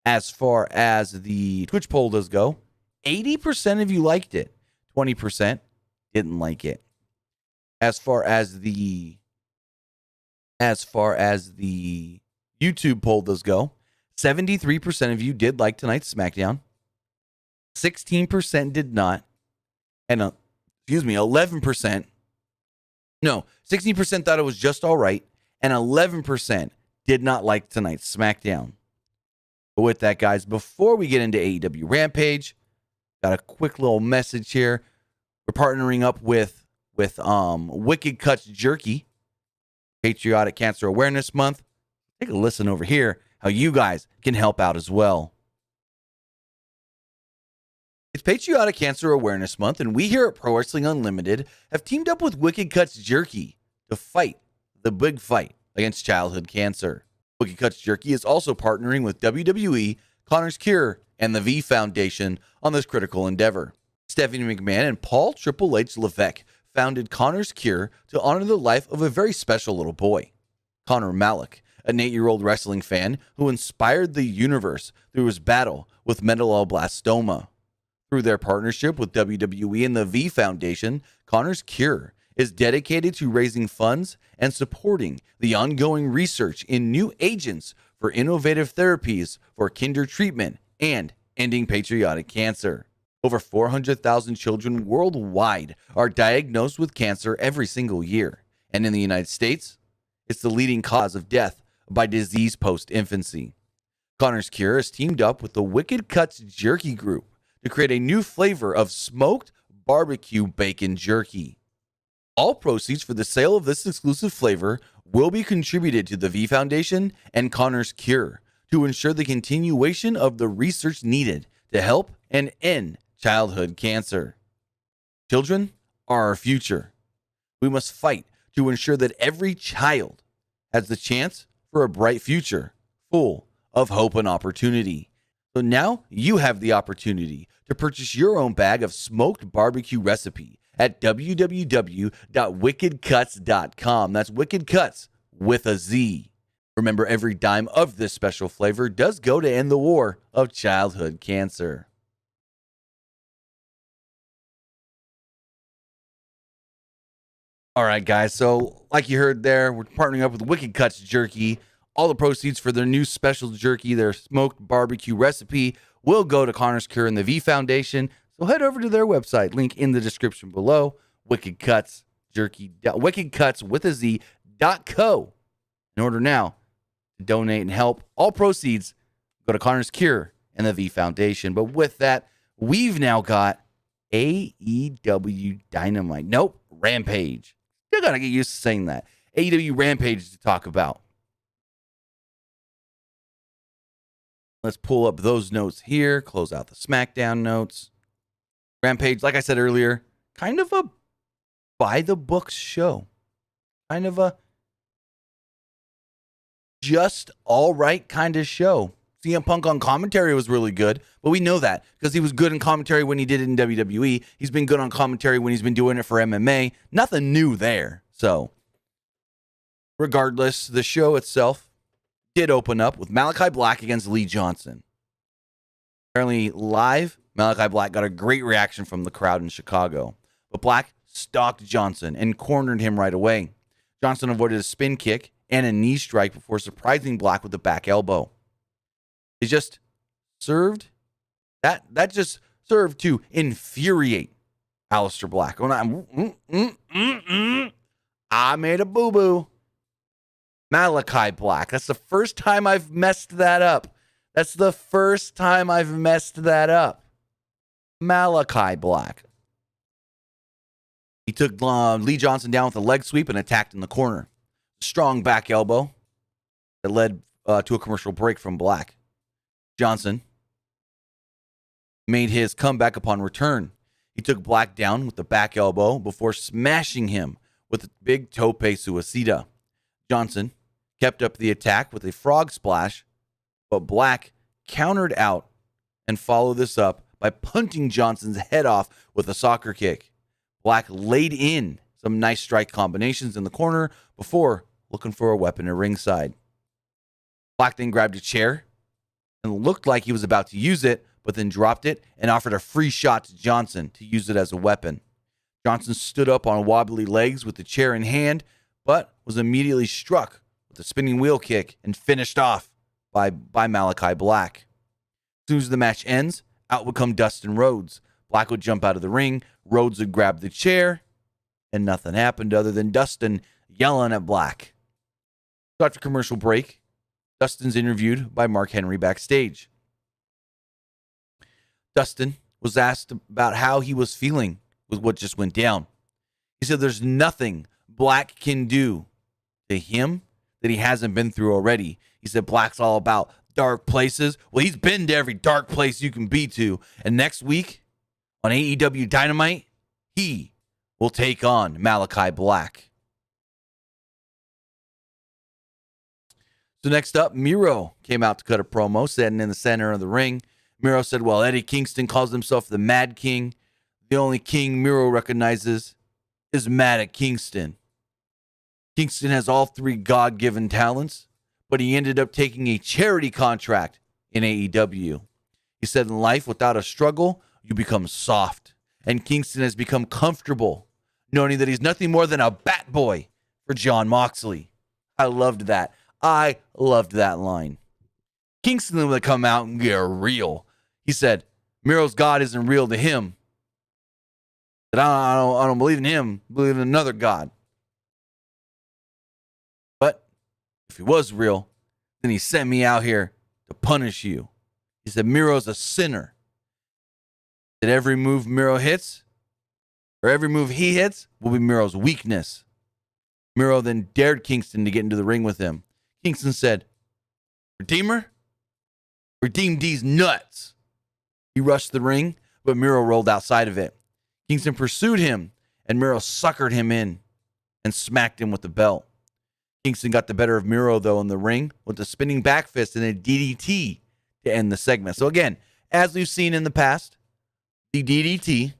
As far as the Twitch poll does go, 80% of you liked it. 20% didn't like it. As far as the YouTube poll does go, 73% of you did like tonight's Smackdown. 16% did not. And 11%. No, 16% thought it was just all right. And 11% did not like tonight's Smackdown. But with that, guys, before we get into AEW Rampage, got a quick little message here. We're partnering up with Wicked Cuts Jerky, Patriotic Cancer Awareness Month. Take a listen over here, how you guys can help out as well. It's Patriotic Cancer Awareness Month, and we here at Pro Wrestling Unlimited have teamed up with Wicked Cuts Jerky to fight the big fight against childhood cancer. Wicked Cuts Jerky is also partnering with WWE, Connor's Cure, and the V Foundation on this critical endeavor. Stephanie McMahon and Paul Triple H Levesque founded Connor's Cure to honor the life of a very special little boy, Connor Malick, an 8-year-old wrestling fan who inspired the universe through his battle with medulloblastoma. Through their partnership with WWE and the V Foundation, Connor's Cure is dedicated to raising funds and supporting the ongoing research in new agents for innovative therapies for kinder treatment and ending patriotic cancer. Over 400,000 children worldwide are diagnosed with cancer every single year. And in the United States, it's the leading cause of death by disease post-infancy. Connor's Cure has teamed up with the Wicked Cuts Jerky Group to create a new flavor of smoked barbecue bacon jerky. All proceeds for the sale of this exclusive flavor will be contributed to the V Foundation and Connor's Cure to ensure the continuation of the research needed to help and end childhood cancer. Children are our future. We must fight to ensure that every child has the chance for a bright future full of hope and opportunity. So now you have the opportunity to purchase your own bag of smoked barbecue recipe at www.wickedcuts.com. That's Wicked Cuts with a Z. Remember, every dime of this special flavor does go to end the war of childhood cancer. All right, guys. So like you heard there, we're partnering up with Wicked Cuts Jerky. All the proceeds for their new special jerky, their smoked barbecue recipe, will go to Connor's Cure and the V Foundation. So head over to their website, link in the description below, Wicked Cuts Jerky, Wicked Cuts with a Z.co. In order now to donate and help. All proceeds go to Connor's Cure and the V Foundation. But with that, we've now got AEW Dynamite. Nope, Rampage. Still got to get used to saying that. AEW Rampage to talk about. Let's pull up those notes here, close out the SmackDown notes. Rampage, like I said earlier, kind of a by-the-books show. Kind of a just all-right kind of show. CM Punk on commentary was really good, but we know that because he was good in commentary when he did it in WWE. He's been good on commentary when he's been doing it for MMA. Nothing new there. So, regardless, the show itself did open up with Malachi Black against Lee Johnson. Apparently live, Malachi Black got a great reaction from the crowd in Chicago. But Black stalked Johnson and cornered him right away. Johnson avoided a spin kick and a knee strike before surprising Black with a back elbow. It just served, that just served to infuriate Aleister Black. I made a boo-boo. Malachi Black. That's the first time I've messed that up. Malachi Black. He took Lee Johnson down with a leg sweep and attacked in the corner. Strong back elbow that led to a commercial break from Black. Johnson made his comeback upon return. He took Black down with the back elbow before smashing him with a big tope suicida. Johnson kept up the attack with a frog splash, but Black countered out and followed this up by punting Johnson's head off with a soccer kick. Black laid in some nice strike combinations in the corner before looking for a weapon at ringside. Black then grabbed a chair and looked like he was about to use it, but then dropped it and offered a free shot to Johnson to use it as a weapon. Johnson stood up on wobbly legs with the chair in hand, but was immediately struck with a spinning wheel kick and finished off by Malachi Black. As soon as the match ends, out would come Dustin Rhodes. Black would jump out of the ring, Rhodes would grab the chair, and nothing happened other than Dustin yelling at Black. So after commercial break, Dustin's interviewed by Mark Henry backstage. Dustin was asked about how he was feeling with what just went down. He said there's nothing Black can do to him that he hasn't been through already. He said Black's all about dark places. Well, he's been to every dark place you can be to. And next week on AEW Dynamite, he will take on Malachi Black. So next up, Miro came out to cut a promo, sitting in the center of the ring. Miro said, well, Eddie Kingston calls himself the Mad King. The only king Miro recognizes is Mad at Kingston. Kingston has all three God-given talents, but he ended up taking a charity contract in AEW. He said, in life, without a struggle, you become soft. And Kingston has become comfortable, knowing that he's nothing more than a bat boy for Jon Moxley. I loved that. I loved that line. Kingston would come out and get real. He said, Miro's God isn't real to him. But I don't believe in him. I believe in another God. But if he was real, then he sent me out here to punish you. He said, Miro's a sinner. That every move Miro hits, or every move he hits, will be Miro's weakness. Miro then dared Kingston to get into the ring with him. Kingston said, Redeemer, redeem these nuts. He rushed the ring, but Miro rolled outside of it. Kingston pursued him, and Miro suckered him in and smacked him with the belt. Kingston got the better of Miro, though, in the ring with a spinning back fist and a DDT to end the segment. So again, as we've seen in the past, the DDT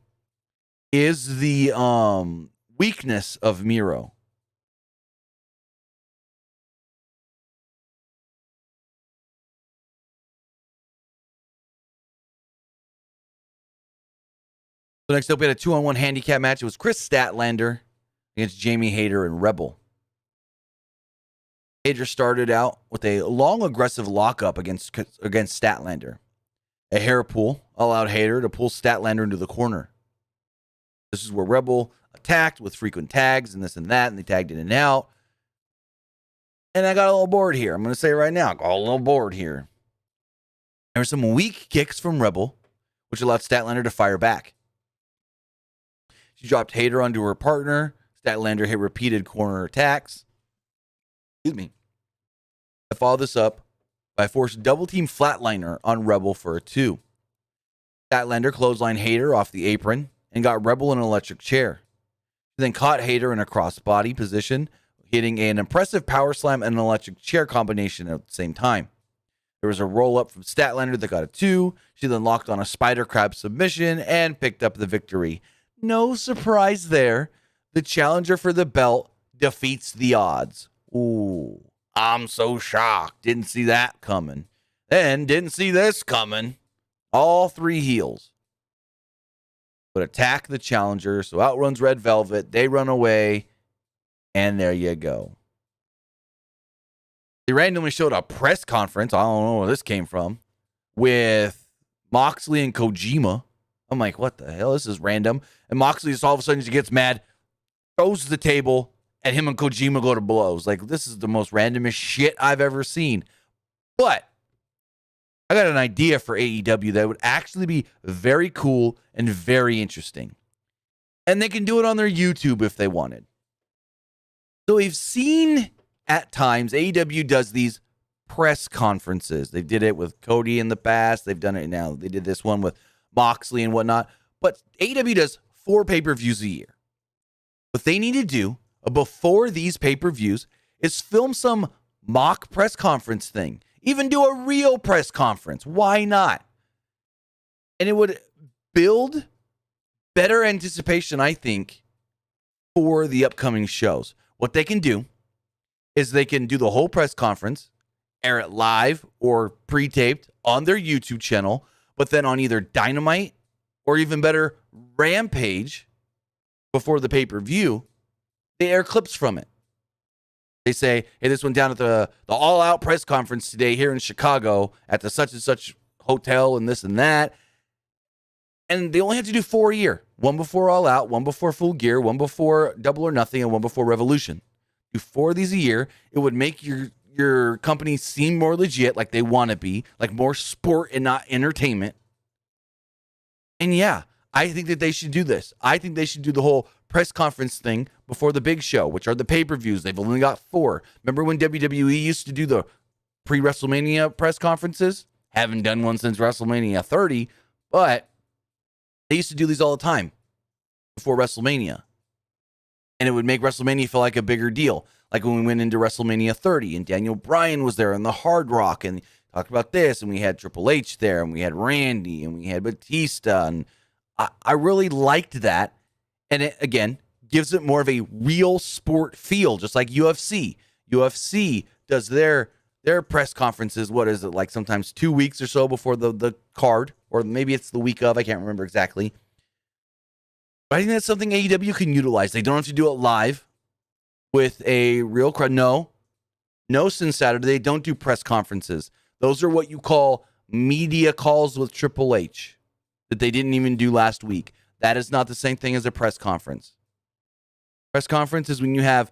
is the weakness of Miro. So next up, we had a 2-on-1 handicap match. It was Chris Statlander against Jamie Hayter and Rebel. Hayter started out with a long, aggressive lockup against Statlander. A hair pull allowed Hayter to pull Statlander into the corner. This is where Rebel attacked with frequent tags and this and that, and they tagged in and out. And I got a little bored here. I'm going to say it right now. I got a little bored here. There were some weak kicks from Rebel, which allowed Statlander to fire back. She dropped Hayter onto her partner. Statlander hit repeated corner attacks. Excuse me. I followed this up by a forced double-team flatliner on Rebel for a 2. Statlander clotheslined Hayter off the apron and got Rebel in an electric chair. She then caught Hayter in a crossbody position, hitting an impressive power slam and an electric chair combination at the same time. There was a roll-up from Statlander that got a 2. She then locked on a spider crab submission and picked up the victory. No surprise there. The challenger for the belt defeats the odds. Ooh, I'm so shocked. Didn't see that coming. And didn't see this coming. All 3 heels would attack the challenger. So out runs Red Velvet. They run away. And there you go. They randomly showed a press conference. I don't know where this came from. With Moxley and Kojima. I'm like, what the hell? This is random. And Moxley just all of a sudden, she gets mad, throws the table, and him and Kojima go to blows. Like, this is the most randomest shit I've ever seen. But I got an idea for AEW that would actually be very cool and very interesting. And they can do it on their YouTube if they wanted. So we've seen at times AEW does these press conferences. They did it with Cody in the past. They've done it now. They did this one with Moxley and whatnot. But AEW does 4 pay-per-views a year. What they need to do before these pay-per-views is film some mock press conference thing. Even do a real press conference. Why not? And it would build better anticipation, I think, for the upcoming shows. What they can do is they can do the whole press conference, air it live or pre-taped on their YouTube channel, but then on either Dynamite or even better, Rampage before the pay-per-view, they air clips from it. They say, hey, this went down at the all-out press conference today here in Chicago at the such and such hotel and this and that. And they only have to do 4 a year. One before All Out, one before Full Gear, one before Double or Nothing, and one before Revolution. Do 4 of these a year. It would make your company seem more legit, like they want to be, like more sport and not entertainment. And yeah, I think that they should do this. I think they should do the whole press conference thing before the big show, which are the pay-per-views. They've only got 4. Remember when WWE used to do the pre-WrestleMania press conferences? Haven't done one since WrestleMania 30, but they used to do these all the time before WrestleMania. And it would make WrestleMania feel like a bigger deal. Like when we went into WrestleMania 30 and Daniel Bryan was there in the Hard Rock and talked about this, and we had Triple H there, and we had Randy, and we had Batista, and I really liked that. And it, again, gives it more of a real sport feel, just like UFC. UFC does their press conferences, what is it, like sometimes 2 weeks or so before the card, or maybe it's the week of, I can't remember exactly. But I think that's something AEW can utilize. They don't have to do it live with a real crowd. No, since Saturday, they don't do press conferences. Those are what you call media calls with Triple H that they didn't even do last week. That is not the same thing as a press conference. Press conference is when you have a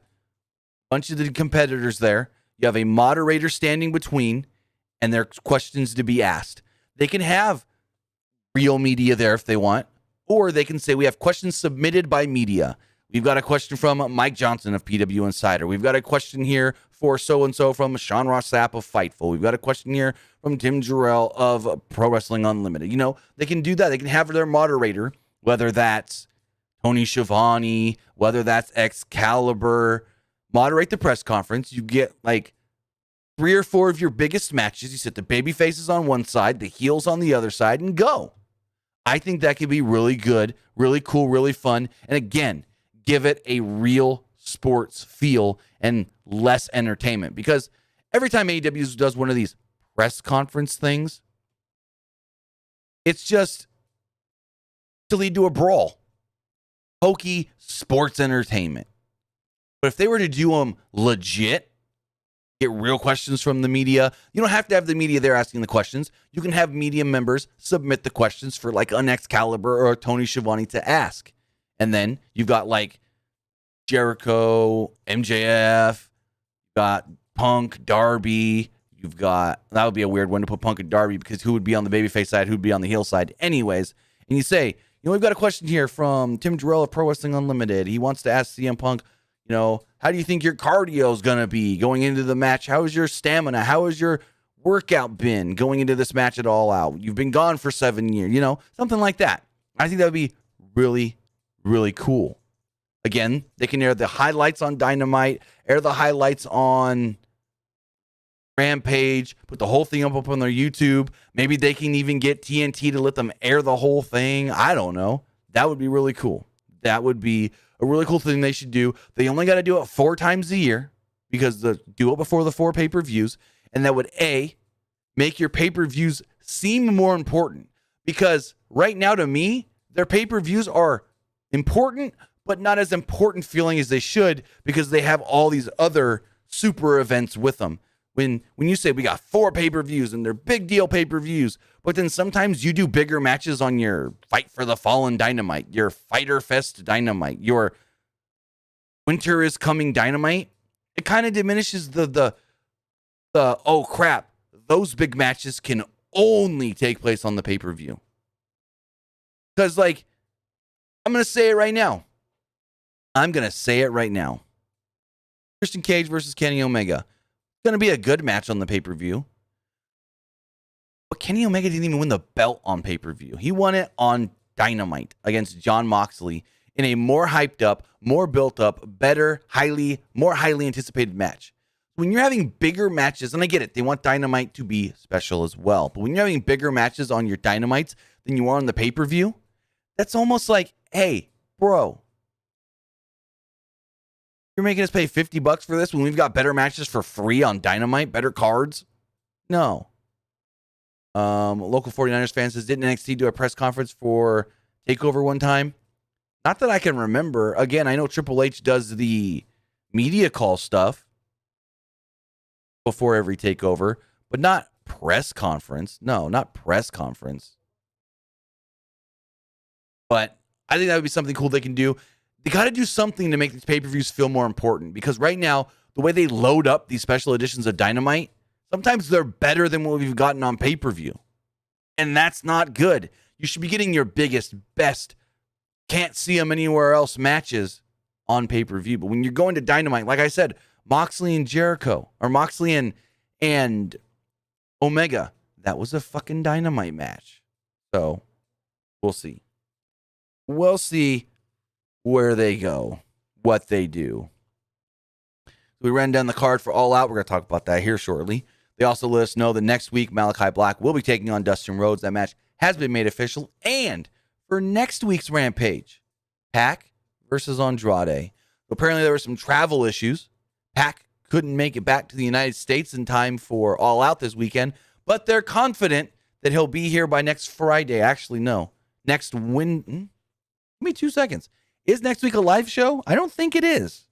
bunch of the competitors there. You have a moderator standing between, and there are questions to be asked. They can have real media there if they want, or they can say, we have questions submitted by media. We've got a question from Mike Johnson of PW Insider. We've got a question here for so-and-so from Sean Ross Sapp of Fightful. We've got a question here from Tim Jarrell of Pro Wrestling Unlimited. You know, they can do that. They can have their moderator, whether that's Tony Schiavone, whether that's Excalibur, moderate the press conference. You get like 3 or 4 of your biggest matches. You set the baby faces on one side, the heels on the other side, and go. I think that could be really good, really cool, really fun. And again, give it a real sports feel and less entertainment. Because every time AEW does one of these press conference things, it's just to lead to a brawl. Hokey sports entertainment. But if they were to do them legit, get real questions from the media, you don't have to have the media there asking the questions. You can have media members submit the questions for like an Excalibur or a Tony Schiavone to ask. And then you've got like Jericho, MJF, you've got Punk, Darby. You've got, that would be a weird one to put Punk and Darby because who would be on the babyface side, who'd be on the heel side anyways. And you say, you know, we've got a question here from Tim Jarrell of Pro Wrestling Unlimited. He wants to ask CM Punk, you know, how do you think your cardio is going to be going into the match? How is your stamina? How has your workout been going into this match at All Out? You've been gone for 7 years, you know, something like that. I think that would be really, really cool. Again, they can air the highlights on Dynamite, air the highlights on Rampage, put the whole thing up on their YouTube. Maybe they can even get TNT to let them air the whole thing. I don't know. That would be really cool. That would be a really cool thing they should do. They only got to do it 4 times a year because do it before the 4 pay-per-views. And that would, A, make your pay-per-views seem more important. Because right now, to me, their pay-per-views are important, but not as important feeling as they should because they have all these other super events with them. When you say we got 4 pay-per-views and they're big deal pay-per-views, but then sometimes you do bigger matches on your Fight for the Fallen Dynamite, your Fighter Fest Dynamite, your Winter is Coming Dynamite, it kind of diminishes the oh crap, those big matches can only take place on the pay-per-view. Because like I'm going to say it right now. Christian Cage versus Kenny Omega. It's going to be a good match on the pay-per-view. But Kenny Omega didn't even win the belt on pay-per-view. He won it on Dynamite against Jon Moxley in a more hyped up, more built up, better, more highly anticipated match. When you're having bigger matches, and I get it, they want Dynamite to be special as well. But when you're having bigger matches on your Dynamites than you are on the pay-per-view, that's almost like, hey, bro, you're making us pay $50 for this when we've got better matches for free on Dynamite, better cards? No. Local 49ers fan says, didn't NXT do a press conference for TakeOver one time? Not that I can remember. Again, I know Triple H does the media call stuff before every TakeOver, but not press conference. No, not press conference. But I think that would be something cool they can do. They got to do something to make these pay-per-views feel more important, because right now, the way they load up these special editions of Dynamite, sometimes they're better than what we've gotten on pay-per-view. And that's not good. You should be getting your biggest, best, can't see them anywhere else matches on pay-per-view. But when you're going to Dynamite, like I said, Moxley and Jericho, or Moxley and Omega, that was a fucking Dynamite match. So, we'll see. We'll see where they go, what they do. We ran down the card for All Out. We're going to talk about that here shortly. They also let us know that next week, Malachi Black will be taking on Dustin Rhodes. That match has been made official. And for next week's Rampage, Pac versus Andrade. Apparently, there were some travel issues. Pac couldn't make it back to the United States in time for All Out this weekend, but they're confident that he'll be here by next Friday. Actually, no. Next Give me 2 seconds. Is next week a live show? I don't think it is.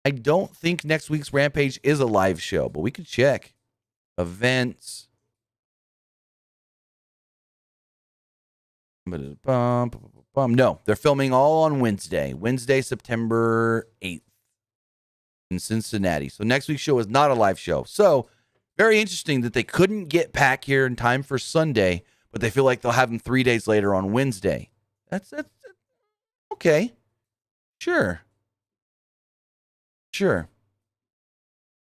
I don't think next week's Rampage is a live show, but we could check. Events. No, they're filming all on Wednesday. Wednesday, September 8th in Cincinnati. So next week's show is not a live show. So very interesting that they couldn't get Pac here in time for Sunday, but they feel like they'll have him 3 days later on Wednesday. That's okay. Sure.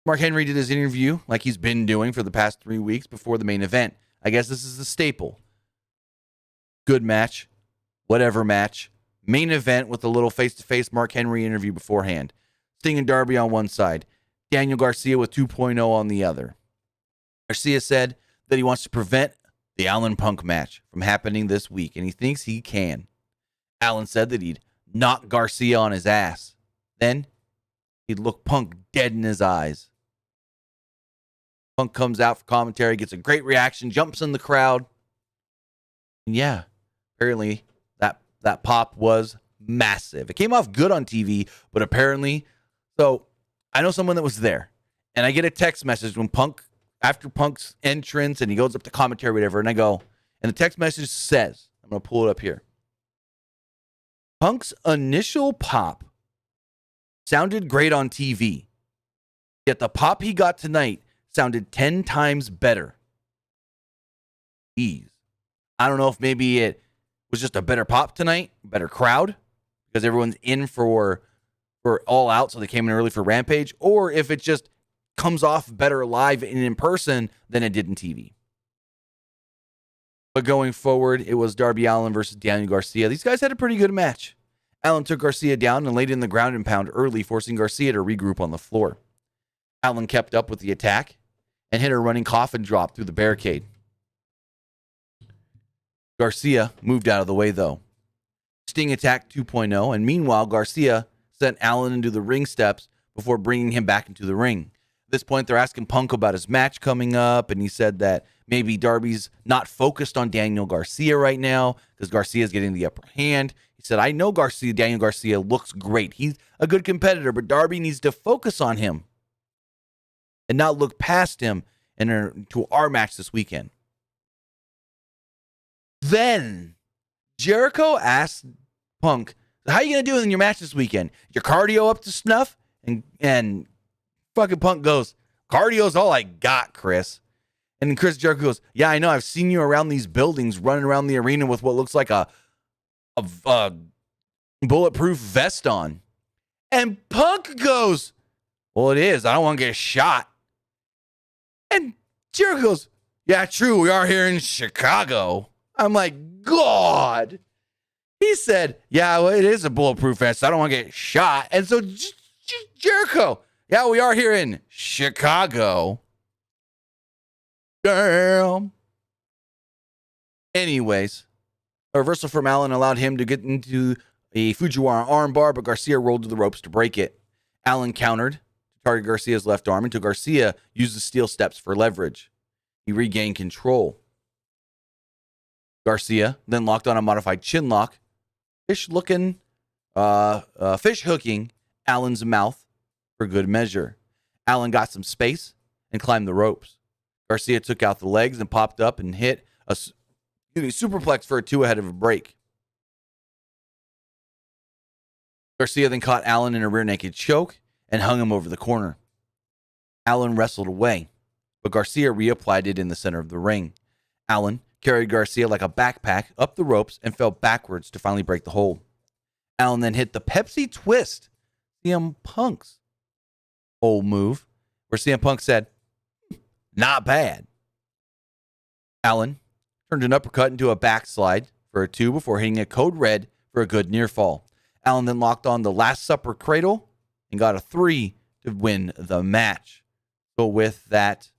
Mark Henry did his interview like he's been doing for the past 3 weeks before the main event. I guess this is the staple. Good match, whatever match, main event with a little face-to-face Mark Henry interview beforehand. Sting and Darby on one side, Daniel Garcia with 2.0 on the other. Garcia said that he wants to prevent the Allen Punk match from happening this week, and he thinks he can. Allen said that he'd knock Garcia on his ass. Then he'd look Punk dead in his eyes. Punk comes out for commentary, gets a great reaction, jumps in the crowd. And yeah, apparently that pop was massive. It came off good on TV, but apparently, so I know someone that was there, and I get a text message when after Punk's entrance, and he goes up to commentary or whatever, and I go, and the text message says, I'm going to pull it up here. Punk's initial pop sounded great on TV, yet the pop he got tonight sounded 10 times better. Jeez. I don't know if maybe it was just a better pop tonight, better crowd, because everyone's in for All Out, so they came in early for Rampage, or if it just comes off better live and in person than it did in TV. But going forward, it was Darby Allin versus Daniel Garcia. These guys had a pretty good match. Allin took Garcia down and laid in the ground and pound early, forcing Garcia to regroup on the floor. Allin kept up with the attack and hit a running coffin drop through the barricade. Garcia moved out of the way, though. Sting attacked 2.0, and meanwhile, Garcia sent Allin into the ring steps before bringing him back into the ring. At this point, they're asking Punk about his match coming up, and he said that maybe Darby's not focused on Daniel Garcia right now because Garcia's getting the upper hand. He said, I know Daniel Garcia looks great. He's a good competitor, but Darby needs to focus on him and not look past him to our match this weekend. Then Jericho asked Punk, how are you going to do in your match this weekend? Your cardio up to snuff? And fucking Punk goes, cardio's all I got, Chris. And Chris Jericho goes, yeah, I know. I've seen you around these buildings running around the arena with what looks like a bulletproof vest on. And Punk goes, well, it is. I don't want to get shot. And Jericho goes, yeah, true. We are here in Chicago. I'm like, God. He said, yeah, well, it is a bulletproof vest. I don't want to get shot. And so Jericho, yeah, we are here in Chicago. Damn. Anyways, a reversal from Allen allowed him to get into a Fujiwara armbar, but Garcia rolled to the ropes to break it. Allen countered to target Garcia's left arm until Garcia used the steel steps for leverage. He regained control. Garcia then locked on a modified chin lock, fish hooking Allen's mouth for good measure. Allen got some space and climbed the ropes. Garcia took out the legs and popped up and hit a superplex for a 2 ahead of a break. Garcia then caught Allen in a rear naked choke and hung him over the corner. Allen wrestled away, but Garcia reapplied it in the center of the ring. Allen carried Garcia like a backpack up the ropes and fell backwards to finally break the hold. Allen then hit the Pepsi Twist, CM Punk's old move, where CM Punk said, not bad. Allen turned an uppercut into a backslide for a 2 before hitting a code red for a good near fall. Allen then locked on the Last Supper cradle and got a 3 to win the match. So with that,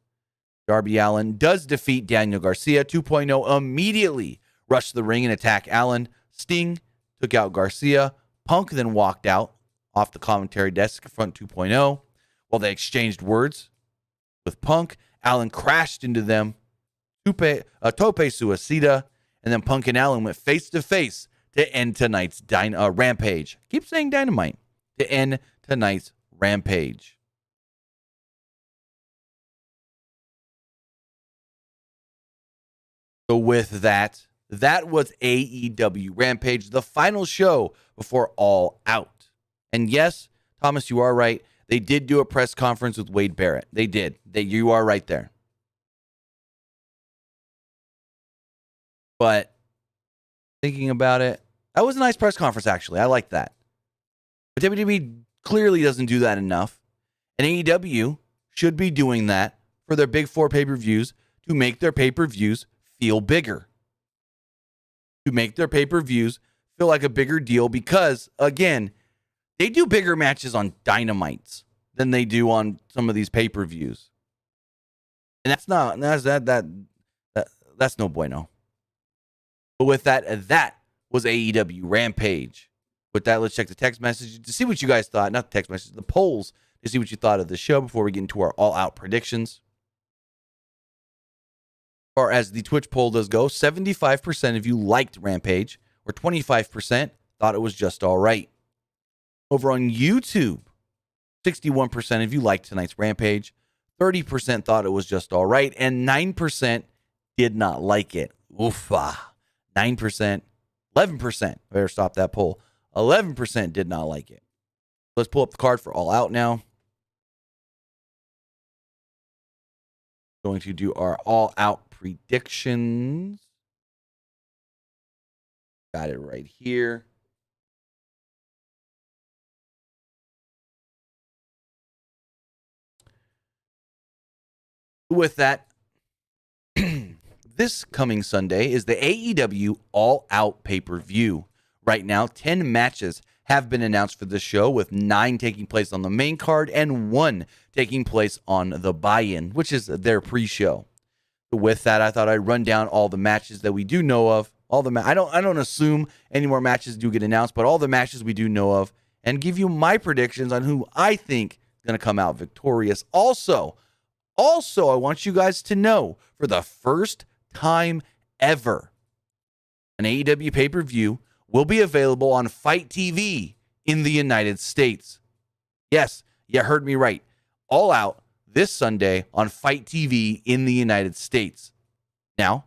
Darby Allin does defeat Daniel Garcia 2.0, immediately rushed the ring and attacked Allen. Sting took out Garcia. Punk then walked out off the commentary desk in front 2.0. While they exchanged words with Punk, Allen crashed into them, tope suicida, and then Punk and Allen went face-to-face to end tonight's Rampage. Keep saying Dynamite. To end tonight's Rampage. So with that was AEW Rampage, the final show before All Out. And yes, Thomas, you are right. They did do a press conference with Wade Barrett. They did. You are right there. But thinking about it, that was a nice press conference, actually. I like that. But WWE clearly doesn't do that enough. And AEW should be doing that for their big 4 pay-per-views to make their pay-per-views feel bigger. To make their pay-per-views feel like a bigger deal because, again, they do bigger matches on Dynamites than they do on some of these pay-per-views. And that's no bueno. But with that was AEW Rampage. With that, let's check the text message to see what you guys thought. Not the text message, the polls to see what you thought of the show before we get into our all-out predictions. As far as the Twitch poll does go, 75% of you liked Rampage, or 25% thought it was just all right. Over on YouTube, 61% of you liked tonight's Rampage, 30% thought it was just all right, and 9% did not like it. Oofa. 9%, 11%, better stop that poll. 11% did not like it. Let's pull up the card for All Out now. Going to do our All Out predictions. Got it right here. With that, this coming Sunday is the AEW All Out pay-per-view. Right now, 10 matches have been announced for this show, with 9 taking place on the main card and 1 taking place on the buy-in, which is their pre-show. With that, I thought I'd run down all the matches that we do know of. I don't assume any more matches do get announced, but all the matches we do know of, and give you my predictions on who I think is going to come out victorious. Also, I want you guys to know, for the first time ever, an AEW pay-per-view will be available on Fight TV in the United States. Yes, you heard me right. All Out this Sunday on Fight TV in the United States. Now,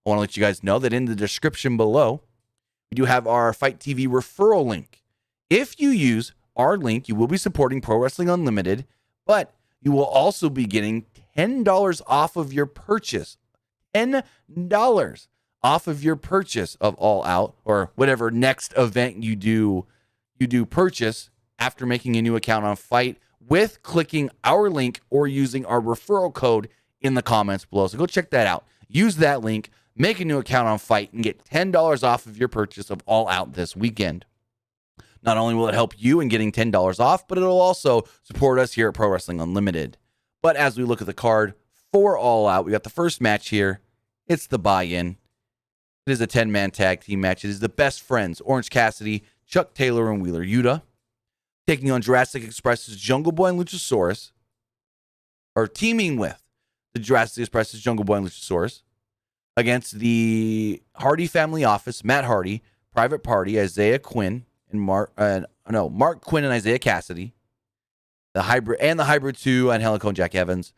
I want to let you guys know that in the description below, we do have our Fight TV referral link. If you use our link, you will be supporting Pro Wrestling Unlimited, but you will also be getting $10 off of your purchase. $10 off of your purchase of All Out or whatever next event you do purchase after making a new account on Fight with clicking our link or using our referral code in the comments below. So go check that out. Use that link, make a new account on Fight, and get $10 off of your purchase of All Out this weekend. Not only will it help you in getting $10 off, but it'll also support us here at Pro Wrestling Unlimited. But as we look at the card for All Out, we got the first match here. It's the buy-in. It is a 10-man tag team match. It is the Best Friends, Orange Cassidy, Chuck Taylor, and Wheeler Yuta, taking on Jurassic Express's Jungle Boy and Luchasaurus, or teaming with the Jurassic Express's Jungle Boy and Luchasaurus against the Hardy Family Office, Matt Hardy, Private Party, Isaiah Quinn, and Mark Quinn and Isaiah Cassidy, the Hybrid 2, and Angelico and Jack Evans.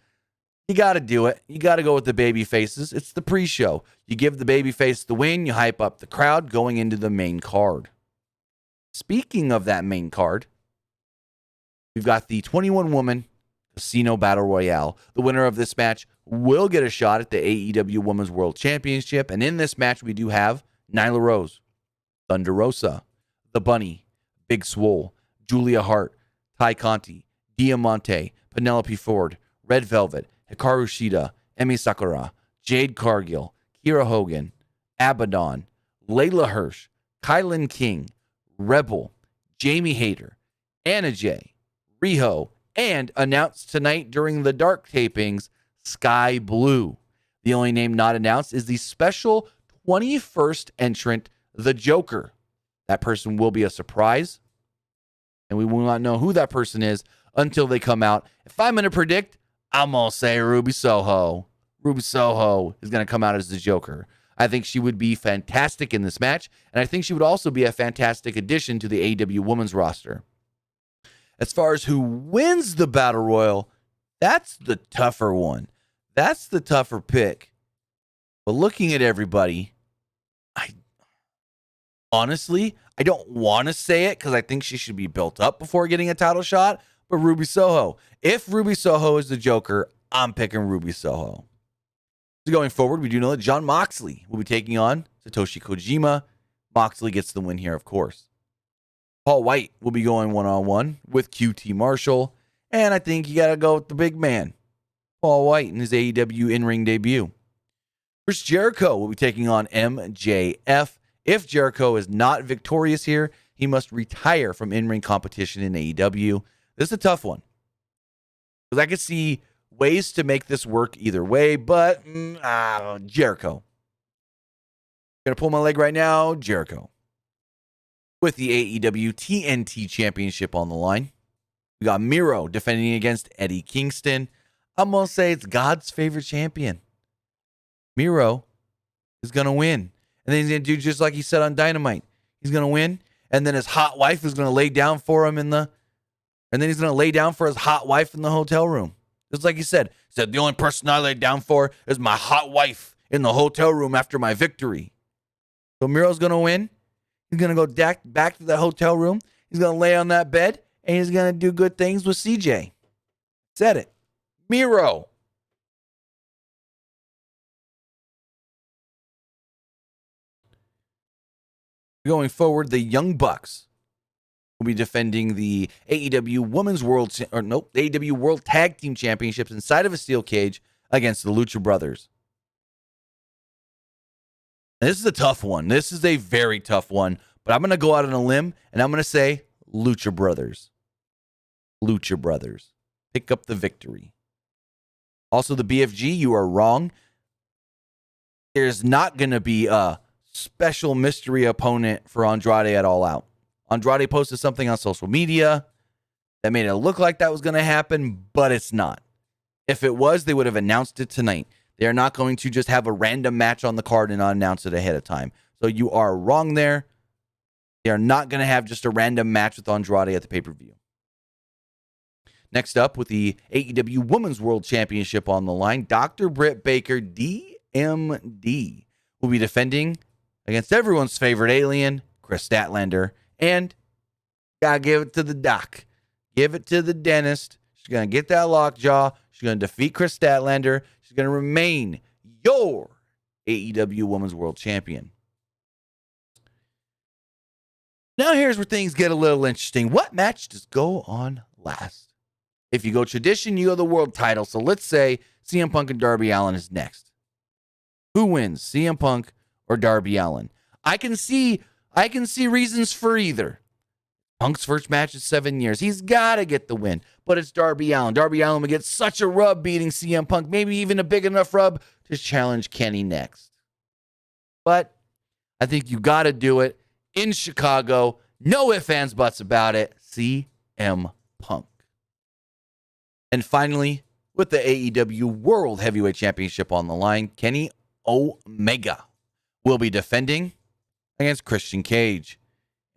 You got to do it. You got to go with the baby faces. It's the pre-show. You give the baby face the win. You hype up the crowd going into the main card. Speaking of that main card, we've got the 21-woman Casino Battle Royale. The winner of this match will get a shot at the AEW Women's World Championship. And in this match, we do have Nyla Rose, Thunder Rosa, The Bunny, Big Swole, Julia Hart, Ty Conti, Diamante, Penelope Ford, Red Velvet, Hikaru Shida, Emi Sakura, Jade Cargill, Kira Hogan, Abaddon, Layla Hirsch, Kylan King, Rebel, Jamie Hayter, Anna Jay, Riho, and announced tonight during the dark tapings, Sky Blue. The only name not announced is the special 21st entrant, the Joker. That person will be a surprise, and we will not know who that person is until they come out. If I'm going to predict, I'm going to say Ruby Soho. Ruby Soho is going to come out as the Joker. I think she would be fantastic in this match, and I think she would also be a fantastic addition to the AEW Women's roster. As far as who wins the Battle Royal, that's the tougher one. That's the tougher pick. But looking at everybody, honestly, I don't want to say it because I think she should be built up before getting a title shot, but Ruby Soho. If Ruby Soho is the Joker, I'm picking Ruby Soho. So going forward, we do know that Jon Moxley will be taking on Satoshi Kojima. Moxley gets the win here, of course. Paul White will be going one-on-one with QT Marshall, and I think you got to go with the big man, Paul White, in his AEW in-ring debut. Chris Jericho will be taking on MJF. If Jericho is not victorious here, he must retire from in-ring competition in AEW. This is a tough one, because I could see ways to make this work either way, but Jericho. Gonna pull my leg right now, Jericho. With the AEW TNT Championship on the line, we got Miro defending against Eddie Kingston. I'm gonna say it's God's favorite champion. Miro is gonna win. And then he's going to do just like he said on Dynamite. He's going to win. And then his hot wife is going to lay down for him and then he's going to lay down for his hot wife in the hotel room. Just like he said. He said, the only person I laid down for is my hot wife in the hotel room after my victory. So Miro's going to win. He's going to go back to the hotel room. He's going to lay on that bed. And he's going to do good things with CJ. Said it. Miro. Going forward, the Young Bucks will be defending the AEW AEW World Tag Team Championships inside of a steel cage against the Lucha Brothers. And this is a tough one. This is a very tough one, but I'm going to go out on a limb and I'm going to say Lucha Brothers. Lucha Brothers. Pick up the victory. Also, the BFG, you are wrong. There's not going to be a special mystery opponent for Andrade at All Out. Andrade posted something on social media that made it look like that was going to happen, but it's not. If it was, they would have announced it tonight. They are not going to just have a random match on the card and not announce it ahead of time. So you are wrong there. They are not going to have just a random match with Andrade at the pay-per-view. Next up, with the AEW Women's World Championship on the line, Dr. Britt Baker, DMD, will be defending against everyone's favorite alien, Chris Statlander. And gotta give it to the doc. Give it to the dentist. She's going to get that lockjaw. She's going to defeat Chris Statlander. She's going to remain your AEW Women's World Champion. Now here's where things get a little interesting. What match does go on last? If you go tradition, you go the world title. So let's say CM Punk and Darby Allin is next. Who wins, CM Punk or Darby Allin? I can see reasons for either. Punk's first match in 7 years. He's got to get the win, but it's Darby Allin. Darby Allin will get such a rub beating CM Punk, maybe even a big enough rub to challenge Kenny next. But I think you got to do it in Chicago. No ifs, ands, buts about it. CM Punk. And finally, with the AEW World Heavyweight Championship on the line, Kenny Omega will be defending against Christian Cage.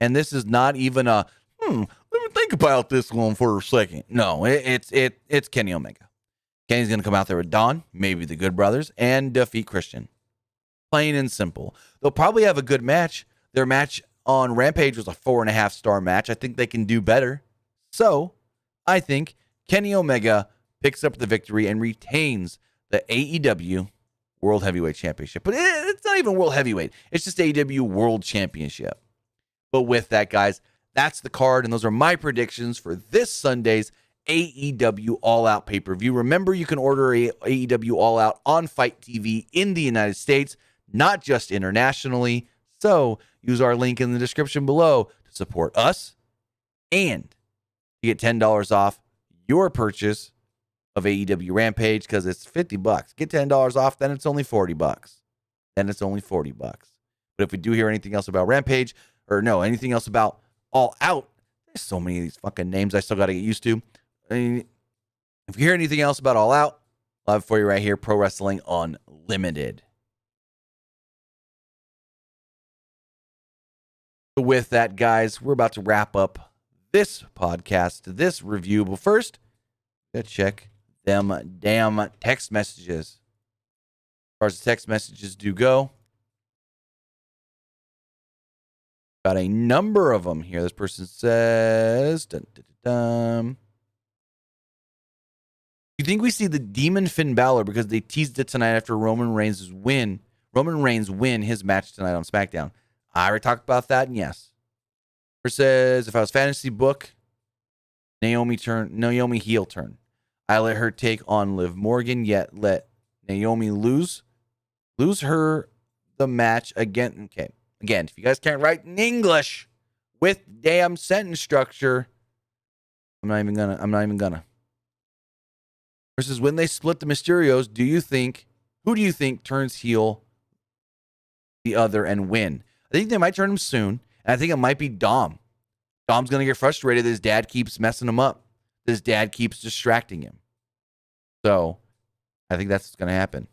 And this is not even a, let me think about this one for a second. No, it's Kenny Omega. Kenny's going to come out there with Don, maybe the Good Brothers, and defeat Christian. Plain and simple. They'll probably have a good match. Their match on Rampage was a 4.5-star match. I think they can do better. So, I think Kenny Omega picks up the victory and retains the AEW World Heavyweight Championship. But it's not even World Heavyweight. It's just AEW World Championship. But with that, guys, that's the card, and those are my predictions for this Sunday's AEW All Out pay-per-view. Remember, you can order AEW All Out on Fight TV in the United States, not just internationally. So use our link in the description below to support us, and you get $10 off your purchase of AEW Rampage because it's $50. Get $10 off, then it's only $40. Then it's only $40. But if we do hear anything else about Rampage, or no, anything else about All Out, there's so many of these fucking names I still got to get used to. I mean, if you hear anything else about All Out, I'll have it for you right here, Pro Wrestling Unlimited. So with that, guys, we're about to wrap up this podcast, this review. But first, gotta check them damn text messages. As far as the text messages do go, got a number of them here. This person says, dun, dun, dun, dun. You think we see the Demon Finn Balor because they teased it tonight after Roman Reigns win his match tonight on SmackDown? I already talked about that, and yes. It says, if I was fantasy book, Naomi heel turn. I let her take on Liv Morgan, yet let Naomi lose her the match again. Okay. Again, if you guys can't write in English with damn sentence structure, I'm not even gonna. Versus when they split the Mysterios, who do you think turns heel the other and win? I think they might turn him soon, and I think it might be Dom. Dom's gonna get frustrated that his dad keeps messing him up. His dad keeps distracting him. So, I think that's what's gonna happen.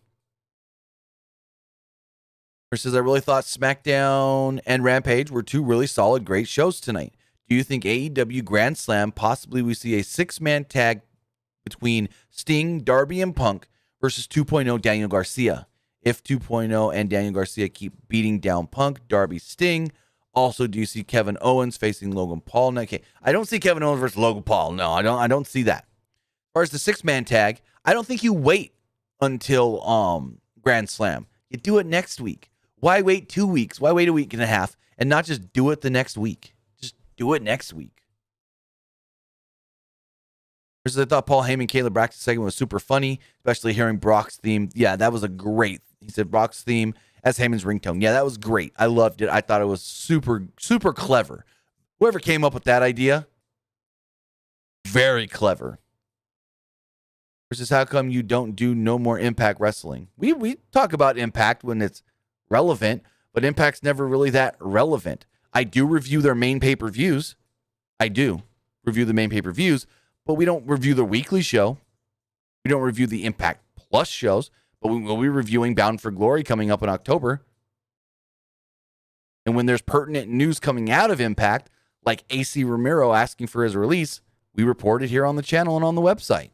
Versus, I really thought SmackDown and Rampage were two really solid, great shows tonight. Do you think AEW Grand Slam, possibly we see a 6-man tag between Sting, Darby, and Punk versus 2.0 Daniel Garcia? If 2.0 and Daniel Garcia keep beating down Punk, Darby, Sting. Also, do you see Kevin Owens facing Logan Paul? No, okay, I don't see Kevin Owens versus Logan Paul. No, I don't see that. As far as the 6-man tag, I don't think you wait until Grand Slam. You do it next week. Why wait 2 weeks? Why wait a week and a half and not just do it the next week? Just do it next week. Versus, I thought Paul Heyman, Caleb Braxton segment was super funny, especially hearing Brock's theme. Yeah, that was a great. He said Brock's theme as Heyman's ringtone. Yeah, that was great. I loved it. I thought it was super, super clever. Whoever came up with that idea, very clever. Versus, how come you don't do no more Impact Wrestling? We talk about Impact when it's relevant, but Impact's never really that relevant. I do review their main pay-per-views. I do review the main pay-per-views, but we don't review the weekly show. We don't review the Impact Plus shows, but we will be reviewing Bound for Glory coming up in October. And when there's pertinent news coming out of Impact, like AC Romero asking for his release, we report it here on the channel and on the website.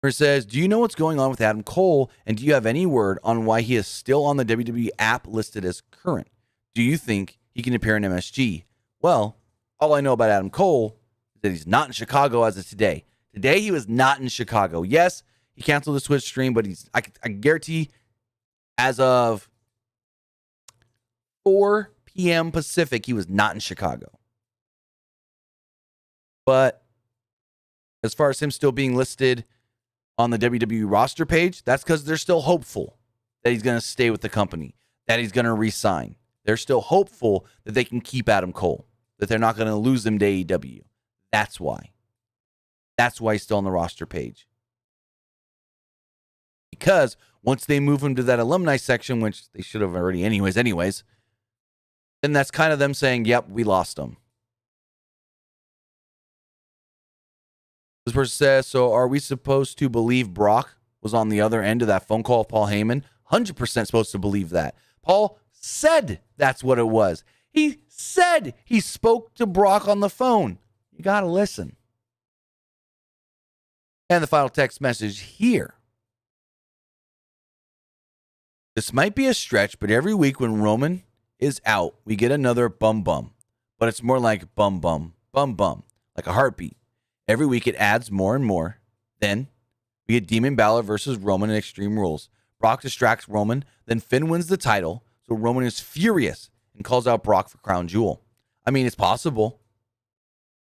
It says, do you know what's going on with Adam Cole, and do you have any word on why he is still on the WWE app listed as current? Do you think he can appear in MSG? Well, all I know about Adam Cole is that he's not in Chicago as of today. Today, he was not in Chicago. Yes, he canceled the Twitch stream, but I guarantee as of 4 p.m. Pacific, he was not in Chicago. But as far as him still being listed on the WWE roster page, that's because they're still hopeful that he's going to stay with the company, that he's going to re-sign. They're still hopeful that they can keep Adam Cole, that they're not going to lose him to AEW. That's why. That's why he's still on the roster page. Because once they move him to that alumni section, which they should have already anyways, then that's kind of them saying, yep, we lost him. This person says, so are we supposed to believe Brock was on the other end of that phone call with Paul Heyman? 100% supposed to believe that. Paul said that's what it was. He said he spoke to Brock on the phone. You got to listen. And the final text message here. This might be a stretch, but every week when Roman is out, we get another bum bum. But it's more like bum bum, bum bum, like a heartbeat. Every week it adds more and more. Then we get Demon Balor versus Roman in Extreme Rules. Brock distracts Roman. Then Finn wins the title. So Roman is furious and calls out Brock for Crown Jewel. I mean, it's possible.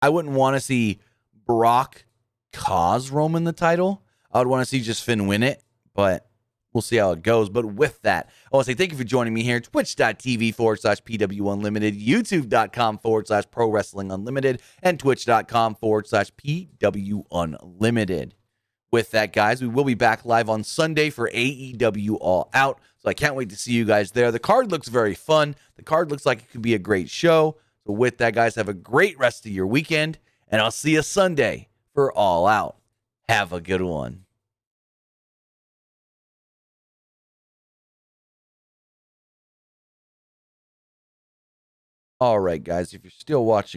I wouldn't want to see Brock cause Roman the title. I would want to see just Finn win it. But we'll see how it goes. But with that, I want to say thank you for joining me here. Twitch.tv/PW Unlimited, YouTube.com/Pro Wrestling Unlimited, and Twitch.com/PW Unlimited. With that, guys, we will be back live on Sunday for AEW All Out. So I can't wait to see you guys there. The card looks very fun. The card looks like it could be a great show. So with that, guys, have a great rest of your weekend. And I'll see you Sunday for All Out. Have a good one. All right, guys, if you're still watching,